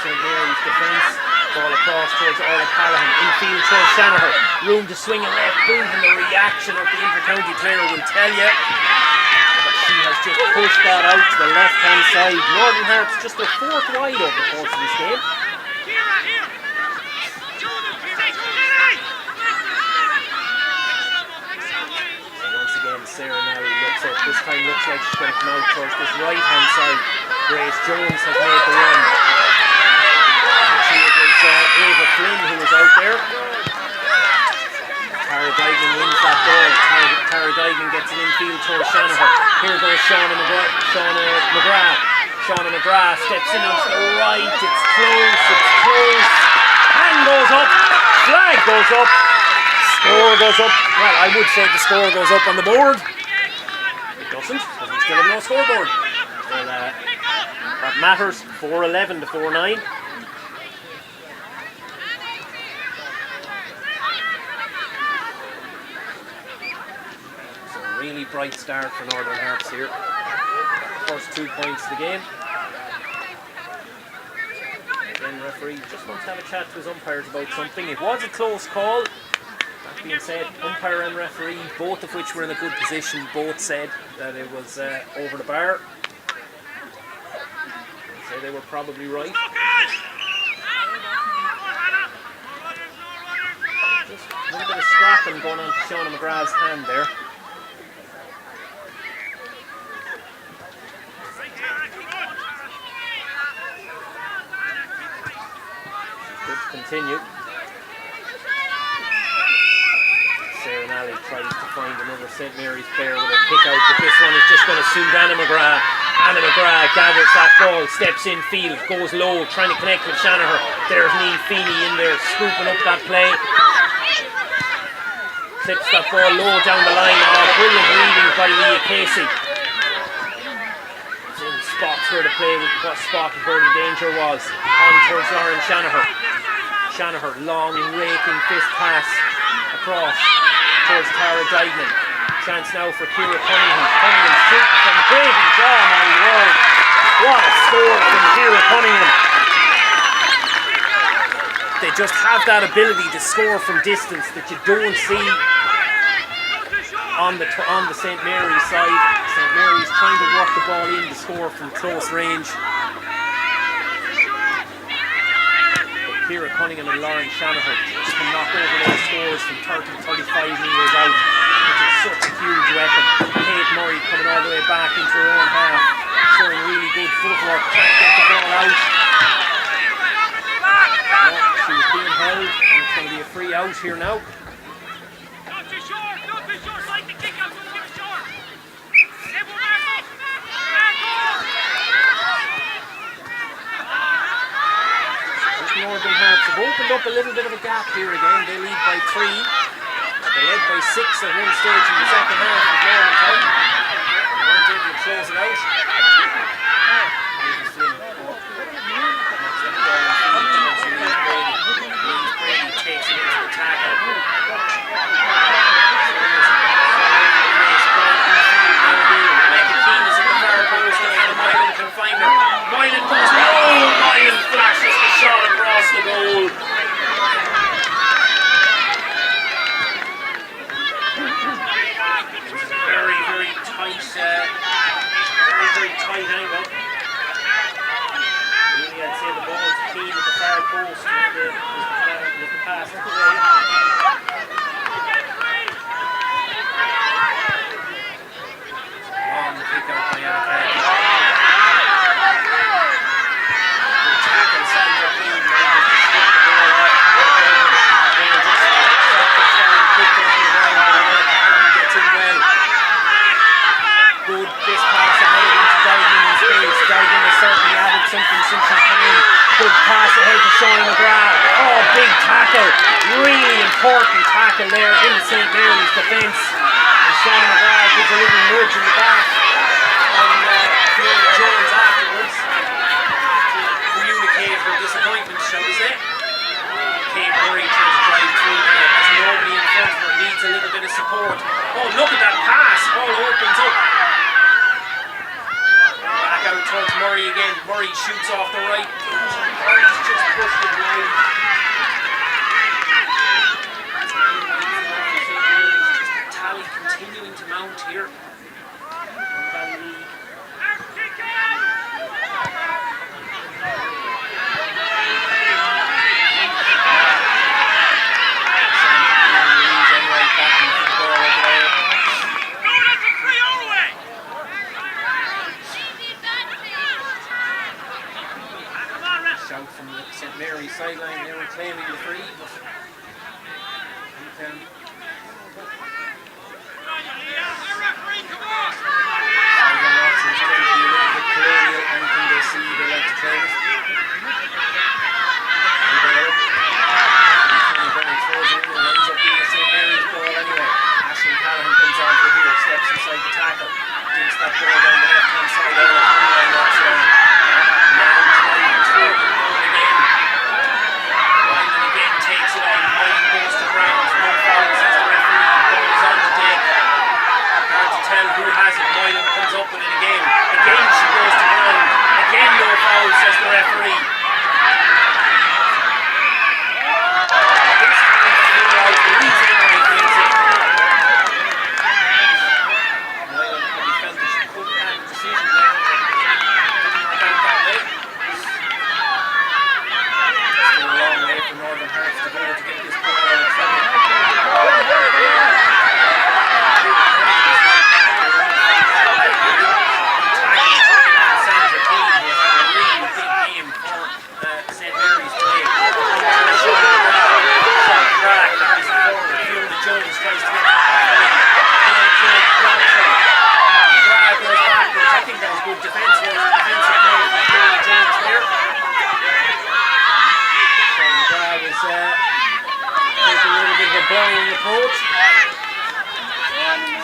St. Mary's defence. Ball across towards Orla Callahan. Infield towards Shanahan. Room to swing a left boot, and the reaction of the inter-county player will tell you that she has just pushed that out to the left-hand side. Northern Harps just their 4th wide over the course of this game. Once again, Sarah Nally looks up. This time looks like she's going to come out towards this right-hand side. Grace Jones has made the run. Actually, it was Ava Flynn who was out there. Tara Dignan wins that ball. Tara Dignan gets it infield towards Shanahan. Here goes Shauna McGrath. Shauna McGrath steps in onto the right. It's close. Hand goes up. Flag goes up. Score goes up. Well, I would say the score goes up on the board. It doesn't, because we still have no scoreboard. Well, that matters. 4-11 to 4-9. So a really bright start for Northern Harps here. First 2 points of the game. Again, referee just wants to have a chat to his umpires about something. It was a close call. That being said, umpire and referee, both of which were in a good position, both said that it was over the bar. So they were probably right. Just a little bit of scrapping going on to Shauna McGrath's hand there. Good to continue. Sarah Nally tries to find another St. Mary's player with a kick out, but this one is just going to suit Anna McGrath. Anna McGrath gathers that ball, steps in field, goes low, trying to connect with Shanahan. There's Niamh Feeney in there, scooping up that play. Clips that ball low down the line. Oh, brilliant reading by Leah Casey. It's in spots where the play was spotted where the danger was. On towards Lauren Shanahan. Shanahan, long raking fist pass across towards Tara Dignan. Chance now for Ciara Cunningham. Cunningham shooting from range. Oh my word. What a score from Ciara Cunningham. They just have that ability to score from distance that you don't see on the St. Mary's side. St. Mary's trying to work the ball in to score from close range. Ciara Cunningham and Lauren Shanahan just can knock over those scores from 30 to 35 metres out, which is such a huge weapon. Kate Murray coming all the way back into her own half, showing really good footwork, trying to get the ball out. No, she was being held, and it's going to be a free out here now. Not too short, like the kick out, don't give it short. Northern Harps have opened up a little bit of a gap here again. They lead by 3. They led by 6 at one stage in the second half of Northern Harps. They weren't able to close it out. Brady takes it into the tackle. Rebecca Keane is in the far post and Hannah Moylan can find her. Moylan goes low. Moylan flashes the shot across the goal. It was a very, very tight angle. Really, I'd say the ball's keen at the far post with the pass away. Long kick out by Anna Carey. Good tackle, Sandra Keane. They just stick the ball off. They just shot the down, kicked over the ground, but Anna gets in well. Good this pass ahead into Dignan in space. Dignan has certainly added something since she's come in. Good pass ahead to Shauna McGrath. Oh, big tackle. Really important tackle there in the St. Mary's defence. And Shauna McGrath gives a little nudge in the back on Fiona Jones afterwards to communicate her disappointment, shall we say. Kate Murray tries to drive through there. There's nobody in front of her. Needs a little bit of support. Oh, look at that pass. All opens up. Back out towards Murray again. Murray shoots off the right. Murray's just pushed it wide. Just the tally continuing to mount here. Valley League. sideline, they were claiming the free, but Referee, come on! sideline officers tend to be a little bit colonial. Anything they see, they like to claim it. Tony throws it in and ends up being the St. Mary's ball anyway. Ashton Callahan comes on for here, steps inside the tackle, dinks that ball down the left-hand side, all the Conroy knocks it on. Now Ryan through and going again. Ryan again takes it on, Ryan goes to ground, no foul says the referee, ball is on the deck. Hard to tell who has it, Moylan comes up with it again. Again she goes to ground, again no foul says the referee.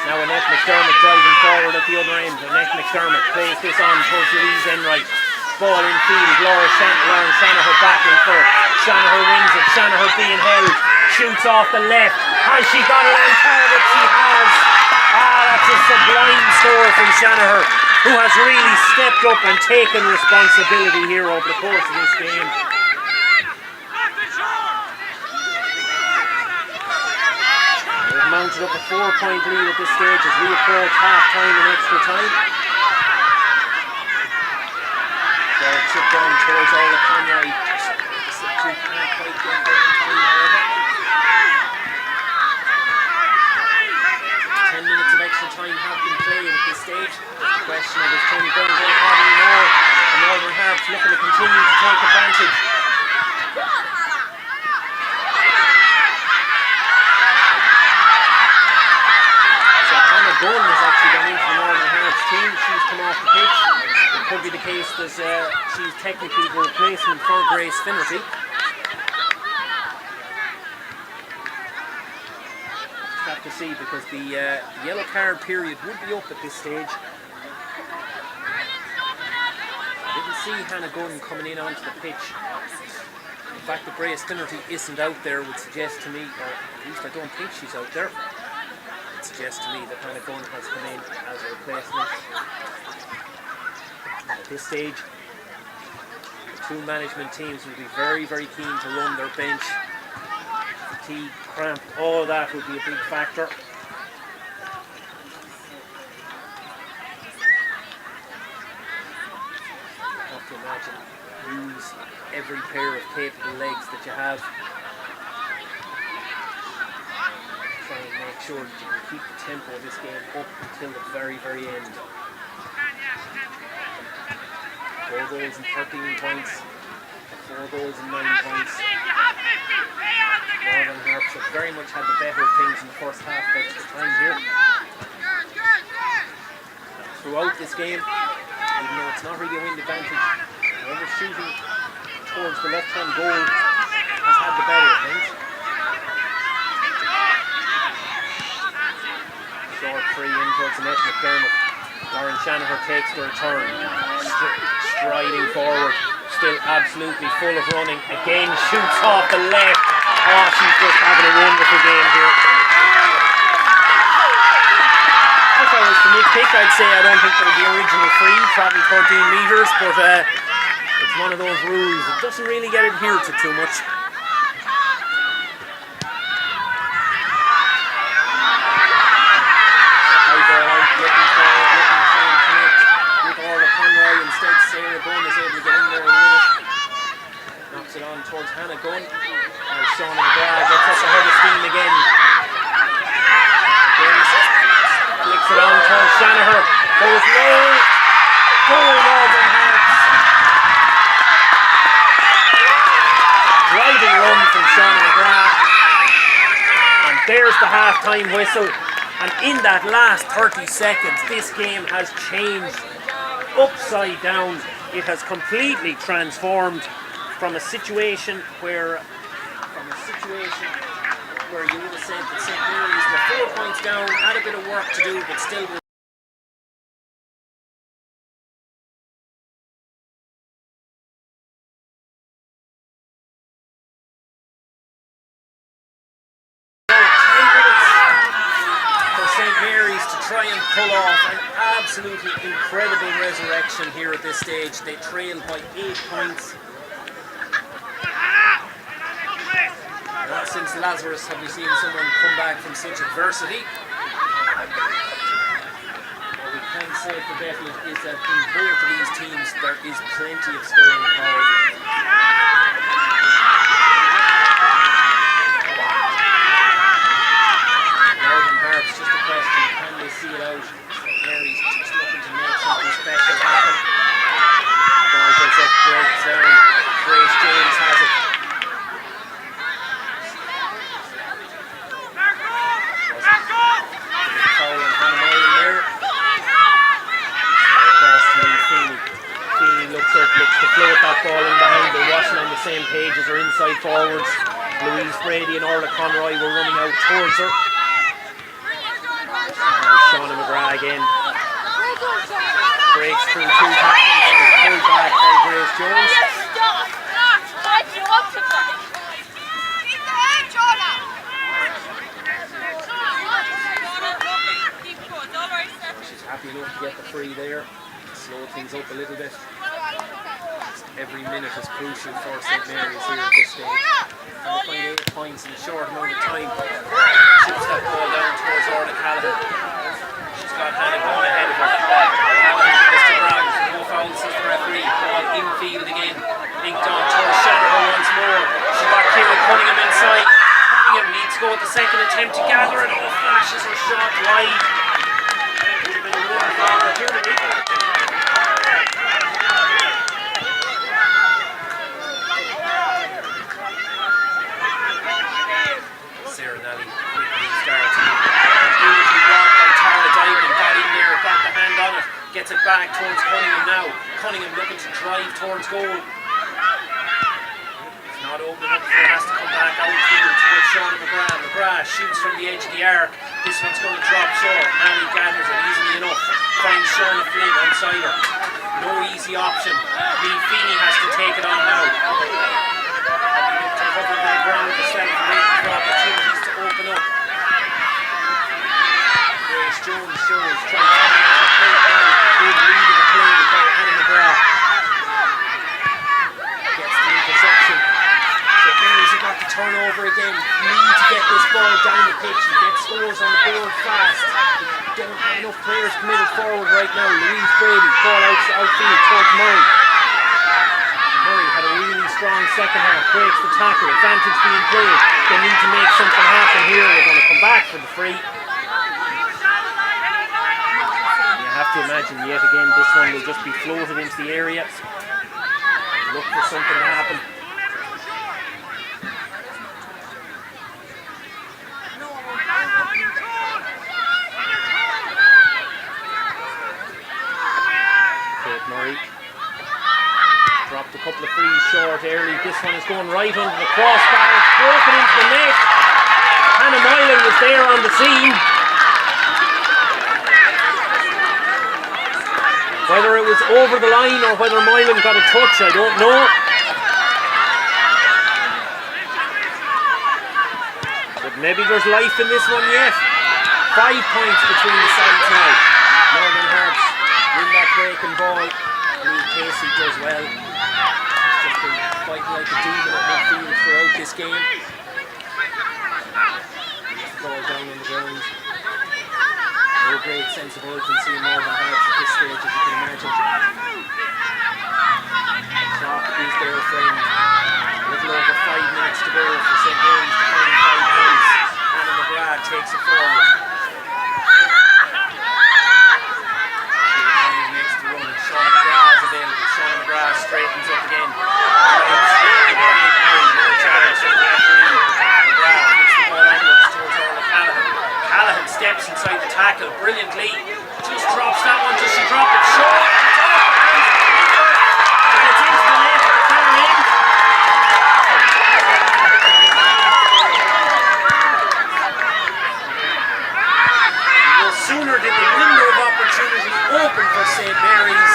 Now Annette McDermott driving forward at the other end. Annette McDermott plays this on towards Louise Enright. Ball in field. Lauren Shanahan battling for it. Shanahan wins it. Shanahan being held. Shoots off the left. Has she got it on target? She has. That's a sublime score from Shanahan, who has really stepped up and taken responsibility here over the course of this game. Mounted up a 4-point lead at this stage as we approach half-time and extra time. Ball chipped down towards all the Conroy. Can't quite get there in time, however. 10 minutes of extra time have been played at this stage. The question of is Tony Byrne going to add any more? The Northern Harps looking to continue to take advantage. Gunn has actually gone into the Northern Harps team. She's come off the pitch. It could be the case that she's technically the replacement for Grace Finnerty. Have to see, because the yellow card period would be up at this stage. I didn't see Hannah Gunn coming in onto the pitch. The fact that Grace Finnerty isn't out there would suggest to me, or at least I don't think she's out there, suggests to me that Hannah Gunn has come in as a replacement. At this stage, the two management teams will be very, very keen to run their bench. Fatigue, cramp, all that will be a big factor. You have to imagine, use every pair of capable legs that you have. Try and make sure that you can keep the tempo of this game up until the very, very end. 4 goals and 13 points, 4 goals and 9 points. Northern Harps have very much had the better things in the first half of extra time here. Throughout this game, even though it's not really a wind advantage, whoever's shooting towards the left-hand goal has had the better of things. Short free in towards Annette McDermott. Lauren Shanahan takes the return, striding forward, still absolutely full of running. Again shoots off the left. Oh, she's just having a wonderful game here. If I was to nitpick, I'd say I don't think they're the original free, probably 13 metres, but it's one of those rules that doesn't really get adhered to too much. Instead, Sarah Gunn is able to get in there and win it. Knocks it on towards Hannah Gunn. Sean McGrath gets up ahead of steam again. Flicks it on towards Shanahan. Goes low. Goal, Northern Harps. Sean McGrath. And there's the half-time whistle. And in that last 30 seconds, this game has changed upside down. It has completely transformed from a situation where you would have said that St. Mary's were 4 points down, had a bit of work to do, but still were try and pull off an absolutely incredible resurrection here at this stage. They trailed by 8 points. Not since Lazarus have we seen someone come back from such adversity. What we can say for definite is that in both of these teams there is plenty of scoring power. Just a question, can they see it out? Mary's just looking to make something special happen. Ball gets up, breaks down. Grace James has it. Foul on Hannah Moylan there. Across to Lee Feeney. Feeney looks up, looks to float that ball in behind. They're watching on the same page as her inside forwards. Louise Brady and Orla Conroy were running out towards her. Shauna McGrath again breaks through 2 tackles, is pulled back by Grace Jones. She's happy enough to get the free there, slow things up a little bit. Every minute is crucial for St. Mary's here at this stage. Trying to find 8 points in a short amount of time. Shoots that ball down towards Orla Callaghan. She's got Hannah going ahead of her. Callaghan goes to Brown. No foul, says the referee. Ball infield again. Linked on towards Shanahan once more. She's got Kieran Cunningham inside. Cunningham needs to go with the second attempt to gather it. Oh, flashes her shot wide. Would have been a wonderful opportunity. Gets it back towards Cunningham now. Cunningham looking to drive towards goal. It's not open up, it has to come back outfield towards Sean McGrath. McGrath shoots from the edge of the arc. This one's going to drop short. Mary gathers it easily enough. Finds Shauna Flynn outside her. No easy option. Lee Feeney has to take it on now. Having looked to cover the ground herself and waiting for opportunities to open up. Grace Jones shows trying to play it down. Good read of the play by Anna McGrath. Gets the interception. St. Mary's have got to turn over again. Need to get this ball down the pitch and get scores on the board fast. Don't have enough players committed forward right now. Louise Brady, ball outfield towards Murray. Murray had a really strong second half. Breaks the tackle. Advantage being played. They need to make something happen here. They're going to come back for the free. I have to imagine yet again this one will just be floated into the area. Look for something to happen. Kate Murray dropped a couple of frees short early. This one is going right under the crossbar. It's broken into the net. Hannah Moylan was there on the scene. Whether it was over the line or whether Moylan got a touch, I don't know. But maybe there's life in this one yet. 5 points between the sides now. Northern HARPS win that breaking ball. Lee Casey does well. He's just been fighting like a demon at midfield throughout this game. Ball down on the ground. No great sense of urgency in Northern HARPS at this stage, as you can imagine. The clock is their friend. A little over 5 minutes to go for St. Mary's to find 5 points. Anna McGrath takes it forward. She makes the run. Shauna McGrath is available. Shauna McGrath straightens up again. Drives straight into the 8-9. No charge from the referee. brilliantly. Just drops that one, just she dropped it short. It's off the hands of the keeper, and it's into the net at the far end. No sooner did the window of opportunity open for St. Mary's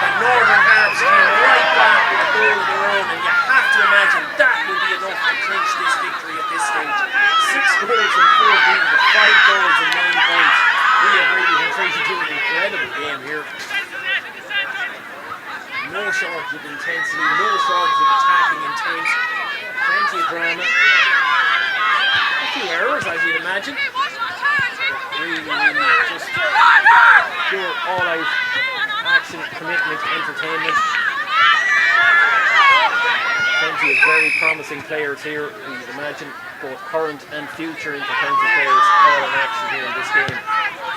that Northern Harps came right back with a goal of their own, and you have to imagine that will be enough to clinch this victory at this stage. 6 goals and 14 to 5 goals and 9 points. We have really been trying to do an incredible game here. No shortage of intensity, no shortage of attacking intent, plenty of drama. A few errors, as you'd imagine. Really, just pure all-out action, commitment, entertainment. Plenty of very promising players here, you'd imagine, both current and future intercounty players all in action here in this game.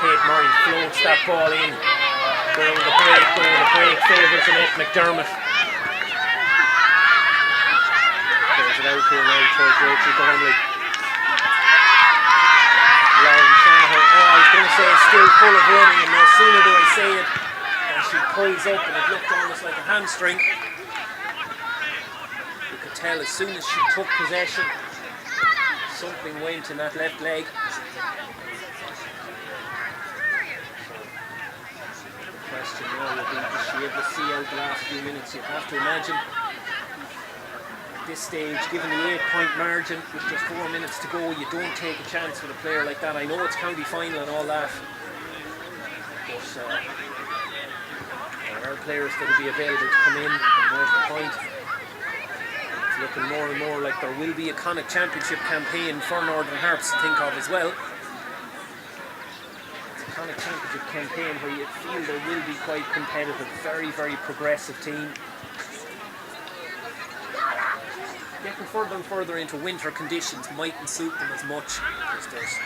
Kate Murray floats that ball in, going the break, favours Annette McDermott. There's it out here now towards Rachel Gormley. Lauren Shanahan, I was going to say still full of running, and no sooner do I say it than she pulls up and it looked almost like a hamstring. You could tell as soon as she took possession, something went in that left leg. The question now will be, is she able to see out the last few minutes? You have to imagine at this stage, given the 8-point margin with just 4 minutes to go, you don't take a chance with a player like that. I know it's county final and all that, but there are players that will be available to come in and more to the point. It's looking more and more like there will be a Connacht Championship campaign for Northern Harps to think of as well. It's a Connacht Championship campaign where you feel they will be quite competitive, very, very progressive team. Getting further and further into winter conditions mightn't suit them as much, because there's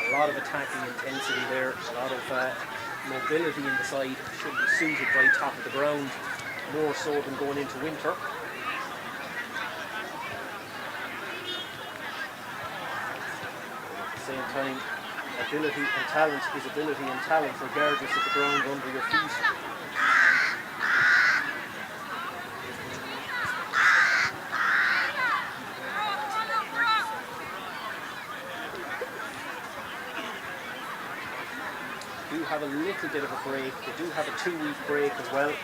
a lot of attacking intensity there, a lot of mobility in the side should be suited by top of the ground, more so than going into winter. At the same time, ability and talent is ability and talent regardless of the ground under your feet. Have a little bit of a break. They do have a 2-week break as well.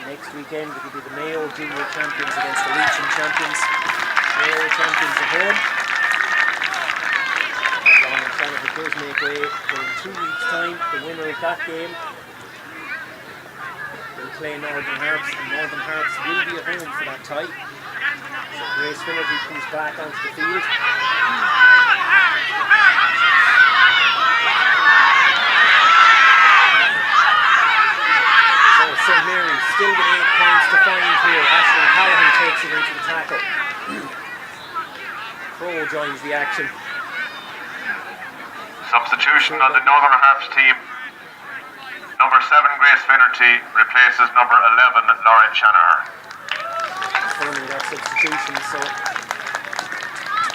Next weekend it will be the Mayo Junior Champions against the Leitrim Champions. Mayo Champions at home. Long and Shanahan does make way, but in 2 weeks' time, the winner of that game will play Northern Harps, and Northern Harps will be at home for that tie. So Grace Finnerty comes back onto the field. St. Mary's still with 8 points to find here. Ashley Callahan takes it into the tackle. Crow joins the action. Substitution on the Northern Harps team. Number 7 Grace Finnerty replaces number 11 Lauren Shanahan. Confirming that substitution, so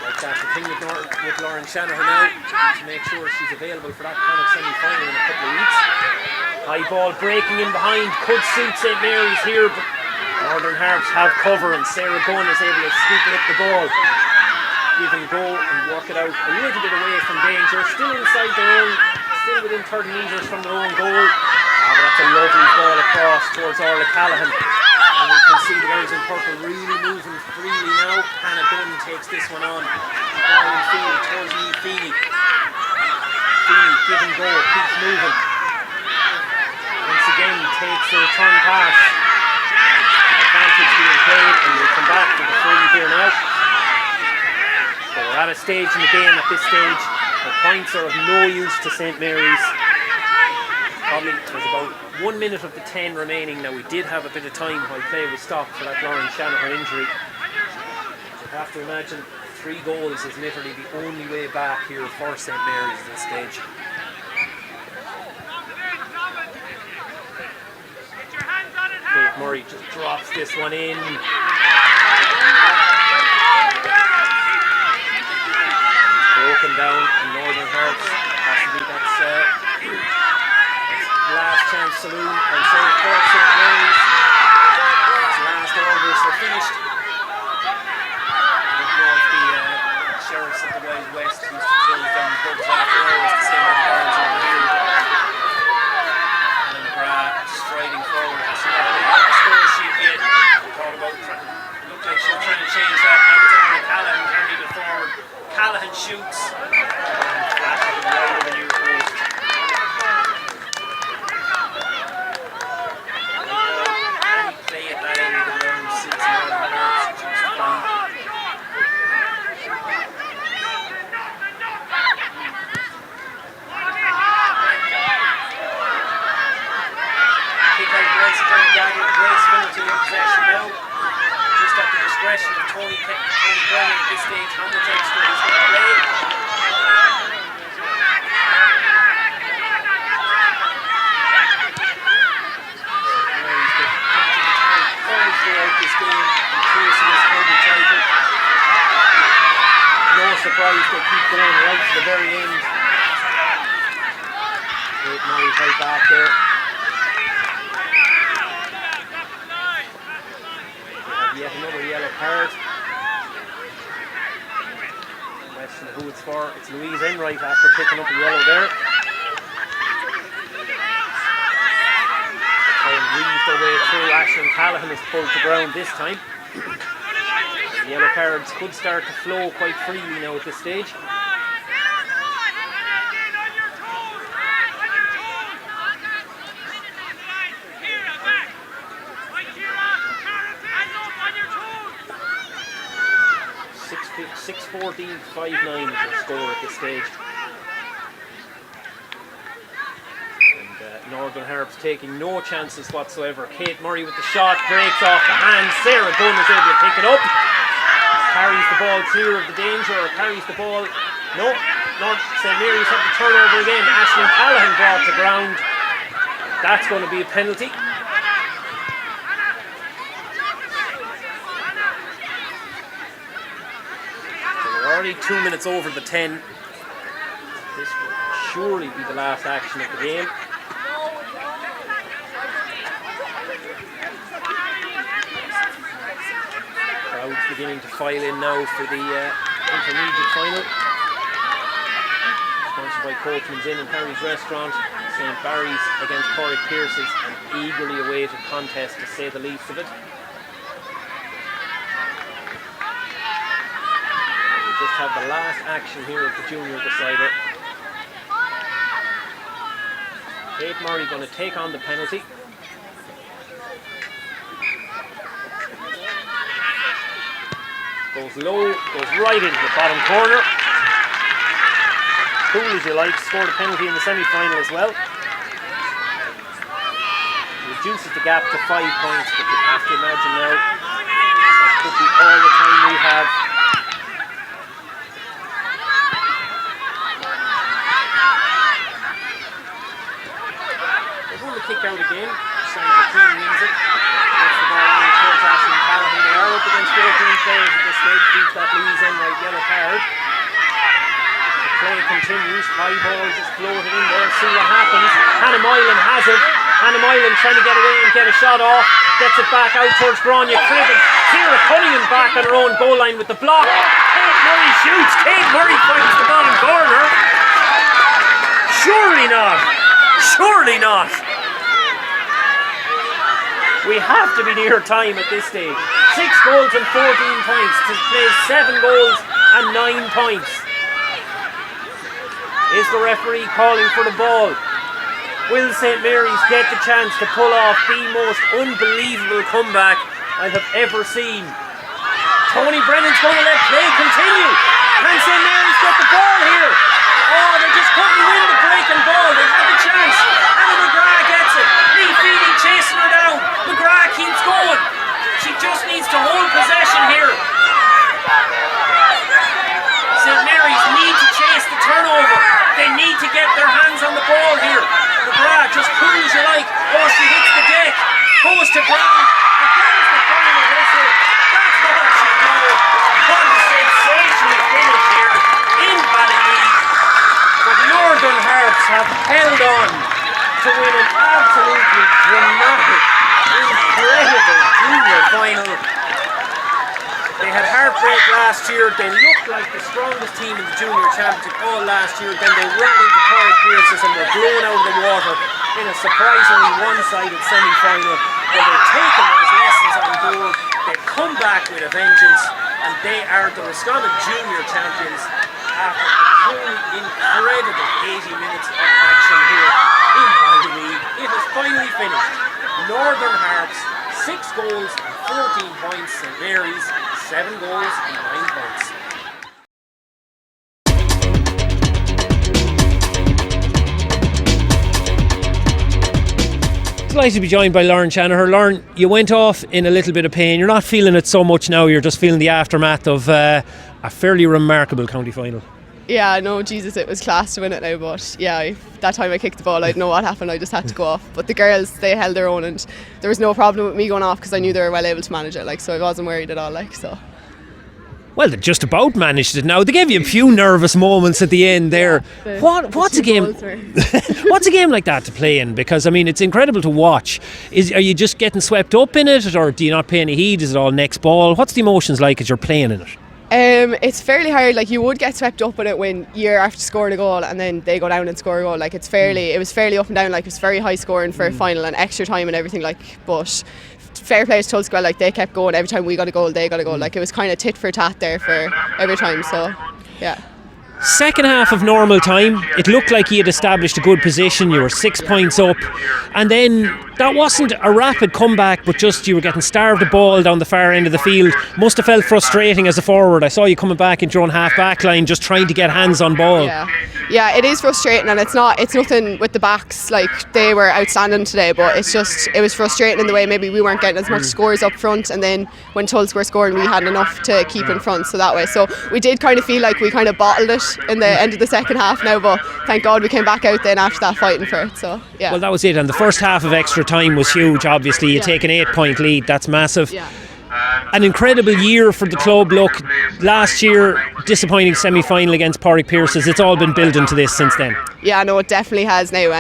like that. The thing with Lauren Shanahan now to make sure she's available for that kind of semi-final in a couple of weeks. High ball breaking in behind, could suit St. Mary's here, but Northern Harps have cover and Sarah Gunn is able to scoop it up the ball. Give and go and work it out a little bit away from danger. Still inside their own, still within 30 metres from their own goal. But that's a lovely ball across towards Orla Callahan. And we can see the guys in purple really moving freely now. Hannah Gunn takes this one on. Ball in field towards Niamh Feeney. Feeney, give and go, keeps moving. Once again takes the return pass. Advantage being played, and we'll come back to the free here now. So we're at a stage in the game at this stage where points are of no use to St. Mary's. Probably there's about 1 minute of the 10 remaining now. We did have a bit of time while play was stopped for that Lauren Shanahan injury. You have to imagine 3 goals is literally the only way back here for St. Mary's at this stage. Kate Murray just drops this one in. Broken down in Northern Harps. Possibly that's Saloon, and so Fort St. Mary's. It's the last orders are finished. I don't know if the sheriffs of the Wild West used to close down pubs after hours to save the barns over here. And McGrath striding forward, hasn't got the score sheet yet. Thought about looked like she was trying to change that. Now it's only Callahan carrying it forward. Callahan shoots. And flashes it right over the near post. Any play at that end of the ground suits Northern Harps, which is fine. Grace Finnerty in possession now. Just at the discretion of Tony Brennan at this stage, how much extra he's going to play. Mary's been all throughout this game and chasing his county title. No surprise they keep going right to the very end. Great Murray right back there. Yet another yellow card. Question of who it's for. It's Louise Enright after picking up a yellow there. They try and weave their way through. Aisling Callahan is pulled to ground this time. The yellow cards could start to flow quite freely now at this stage. Six 14-5-9 is the score at this stage. And Northern Harps taking no chances whatsoever. Kate Murray with the shot, breaks off the hand. Sarah Gunn is able to pick it up. Carries the ball clear of the danger, or carries the ball. No, St. Mary's have the turnover again. Aisling Callahan brought to ground. That's going to be a penalty. Already 2 minutes over the 10. This will surely be the last action of the game. Crowds beginning to file in now for the intermediate final. Sponsored by Coachman's Inn and Harry's Restaurant. St. Barry's against Corrick Pierce's, an eagerly awaited contest to say the least of it. Just have the last action here of the junior decider. Kate Murray going to take on the penalty. Goes low, goes right into the bottom corner. Cool as you like, scored a penalty in the semi-final as well. Reduces the gap to 5 points, but you have to imagine now that could be all the time we have. Kick out again. Sandra Keane wins it. Gets the ball on towards Aisling Callahan. They are up against 14 players at this stage. Beats that Louise Enright yellow card. The play continues. High ball just floated in there. See what happens. Hannah Moylan has it. Hannah Moylan trying to get away and get a shot off. Gets it back out towards Grania Cribben. Ciara Cunningham back on her own goal line with the block. Kate Murray shoots. Kate Murray finds the bottom corner. Surely not. Surely not. We have to be near time at this stage. 6 goals and 14 points to play 7 goals and 9 points. Is the referee calling for the ball? Will St. Mary's get the chance to pull off the most unbelievable comeback I have ever seen? Tony Brennan's going to let play continue. Can St. Mary's get the ball here? Oh, they just couldn't win the breaking ball. They had the chance. Anna McGrath gets it. Lee Feely chasing her down. McGrath keeps going. She just needs to hold possession here. St. Mary's need to chase the turnover. They need to get their hands on the ball here. McGrath just cool as you like. Oh, she hits the deck. Goes to ground. And there's the final whistle. That's all she knows. What a sensational finish here in Ballylee. But Northern Harps have to win an absolutely dramatic, incredible junior final. They had heartbreak last year. They looked like the strongest team in the junior championship all last year. Then they ran into Corey Pierce's and were blown out of the water in a surprisingly one-sided semi-final. But they've taken those lessons on board. They've come back with a vengeance, and they are the Roscommon junior champions after a truly incredible 80 minutes of action here in Ballyleague. It has finally finished. Northern Harps 6 goals and 14 points, St Mary's 7 goals and 9 points. Delighted to be joined by Lauren Shanaher. Lauren, you went off in a little bit of pain. You're not feeling it so much now. You're just feeling the aftermath of a fairly remarkable county final. Yeah, no, Jesus, it was class to win it now, but yeah, that time I kicked the ball, I didn't know what happened, I just had to go off. But the girls, they held their own, and there was no problem with me going off because I knew they were well able to manage it, like, so I wasn't worried at all, like, so. Well, they just about managed it now. They gave you a few nervous moments at the end there. What's a game? What's a game like that to play in? Because I mean, it's incredible to watch. Are you just getting swept up in it, or do you not pay any heed? Is it all next ball? What's the emotions like as you're playing in it? It's fairly hard. Like, you would get swept up in it when you're after scoring a goal and then they go down and score a goal. Like, it was fairly up and down. Like, it was very high scoring for a final and extra time and everything. Like, but fair play to Tulsquell, like, they kept going. Every time we got a goal, they got a goal. Like, it was kind of tit for tat there for every time. So yeah. Second half of normal time, it looked like he had established a good position. You were 6 points up, and then that wasn't a rapid comeback, but just you were getting starved of ball down the far end of the field. Must have felt frustrating as a forward. I saw you coming back into your own half back line, just trying to get hands on ball. Yeah, it is frustrating, and it's nothing with the backs. Like, they were outstanding today, but it was frustrating in the way maybe we weren't getting as much scores up front, and then when Tulls were scoring, we had enough to keep in front. So that way, so we did kind of feel like we kind of bottled it in the end of the second half now, but thank God we came back out then after that fighting for it. So yeah. Well, that was it, and the first half of extra time was huge. Obviously, you take an 8 point lead. That's massive. Yeah. An incredible year for the club. Look, last year, disappointing semi-final against Porrick Pierce's. It's all been building to this since then. Yeah, no, it definitely has now,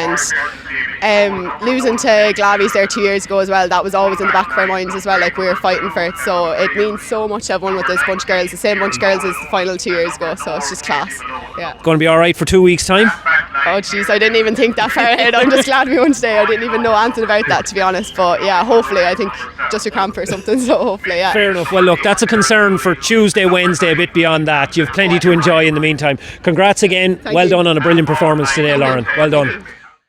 and losing to Glavies there 2 years ago as well, that was always in the back of our minds as well, like, we were fighting for it, so it means so much to have won with this bunch of girls, the same bunch of girls as the final 2 years ago, so it's just class. Yeah. Going to be alright for 2 weeks' time? Oh jeez, I didn't even think that far ahead. I'm just glad we won today. I didn't even know anything about that, to be honest, but yeah, hopefully, I think just a cramp or something, so hopefully, yeah. Fair enough. Well, look, that's a concern for Tuesday, Wednesday, a bit beyond that. You've plenty to enjoy in the meantime. Congrats again. Well done on a brilliant performance today, Lauren. Well done.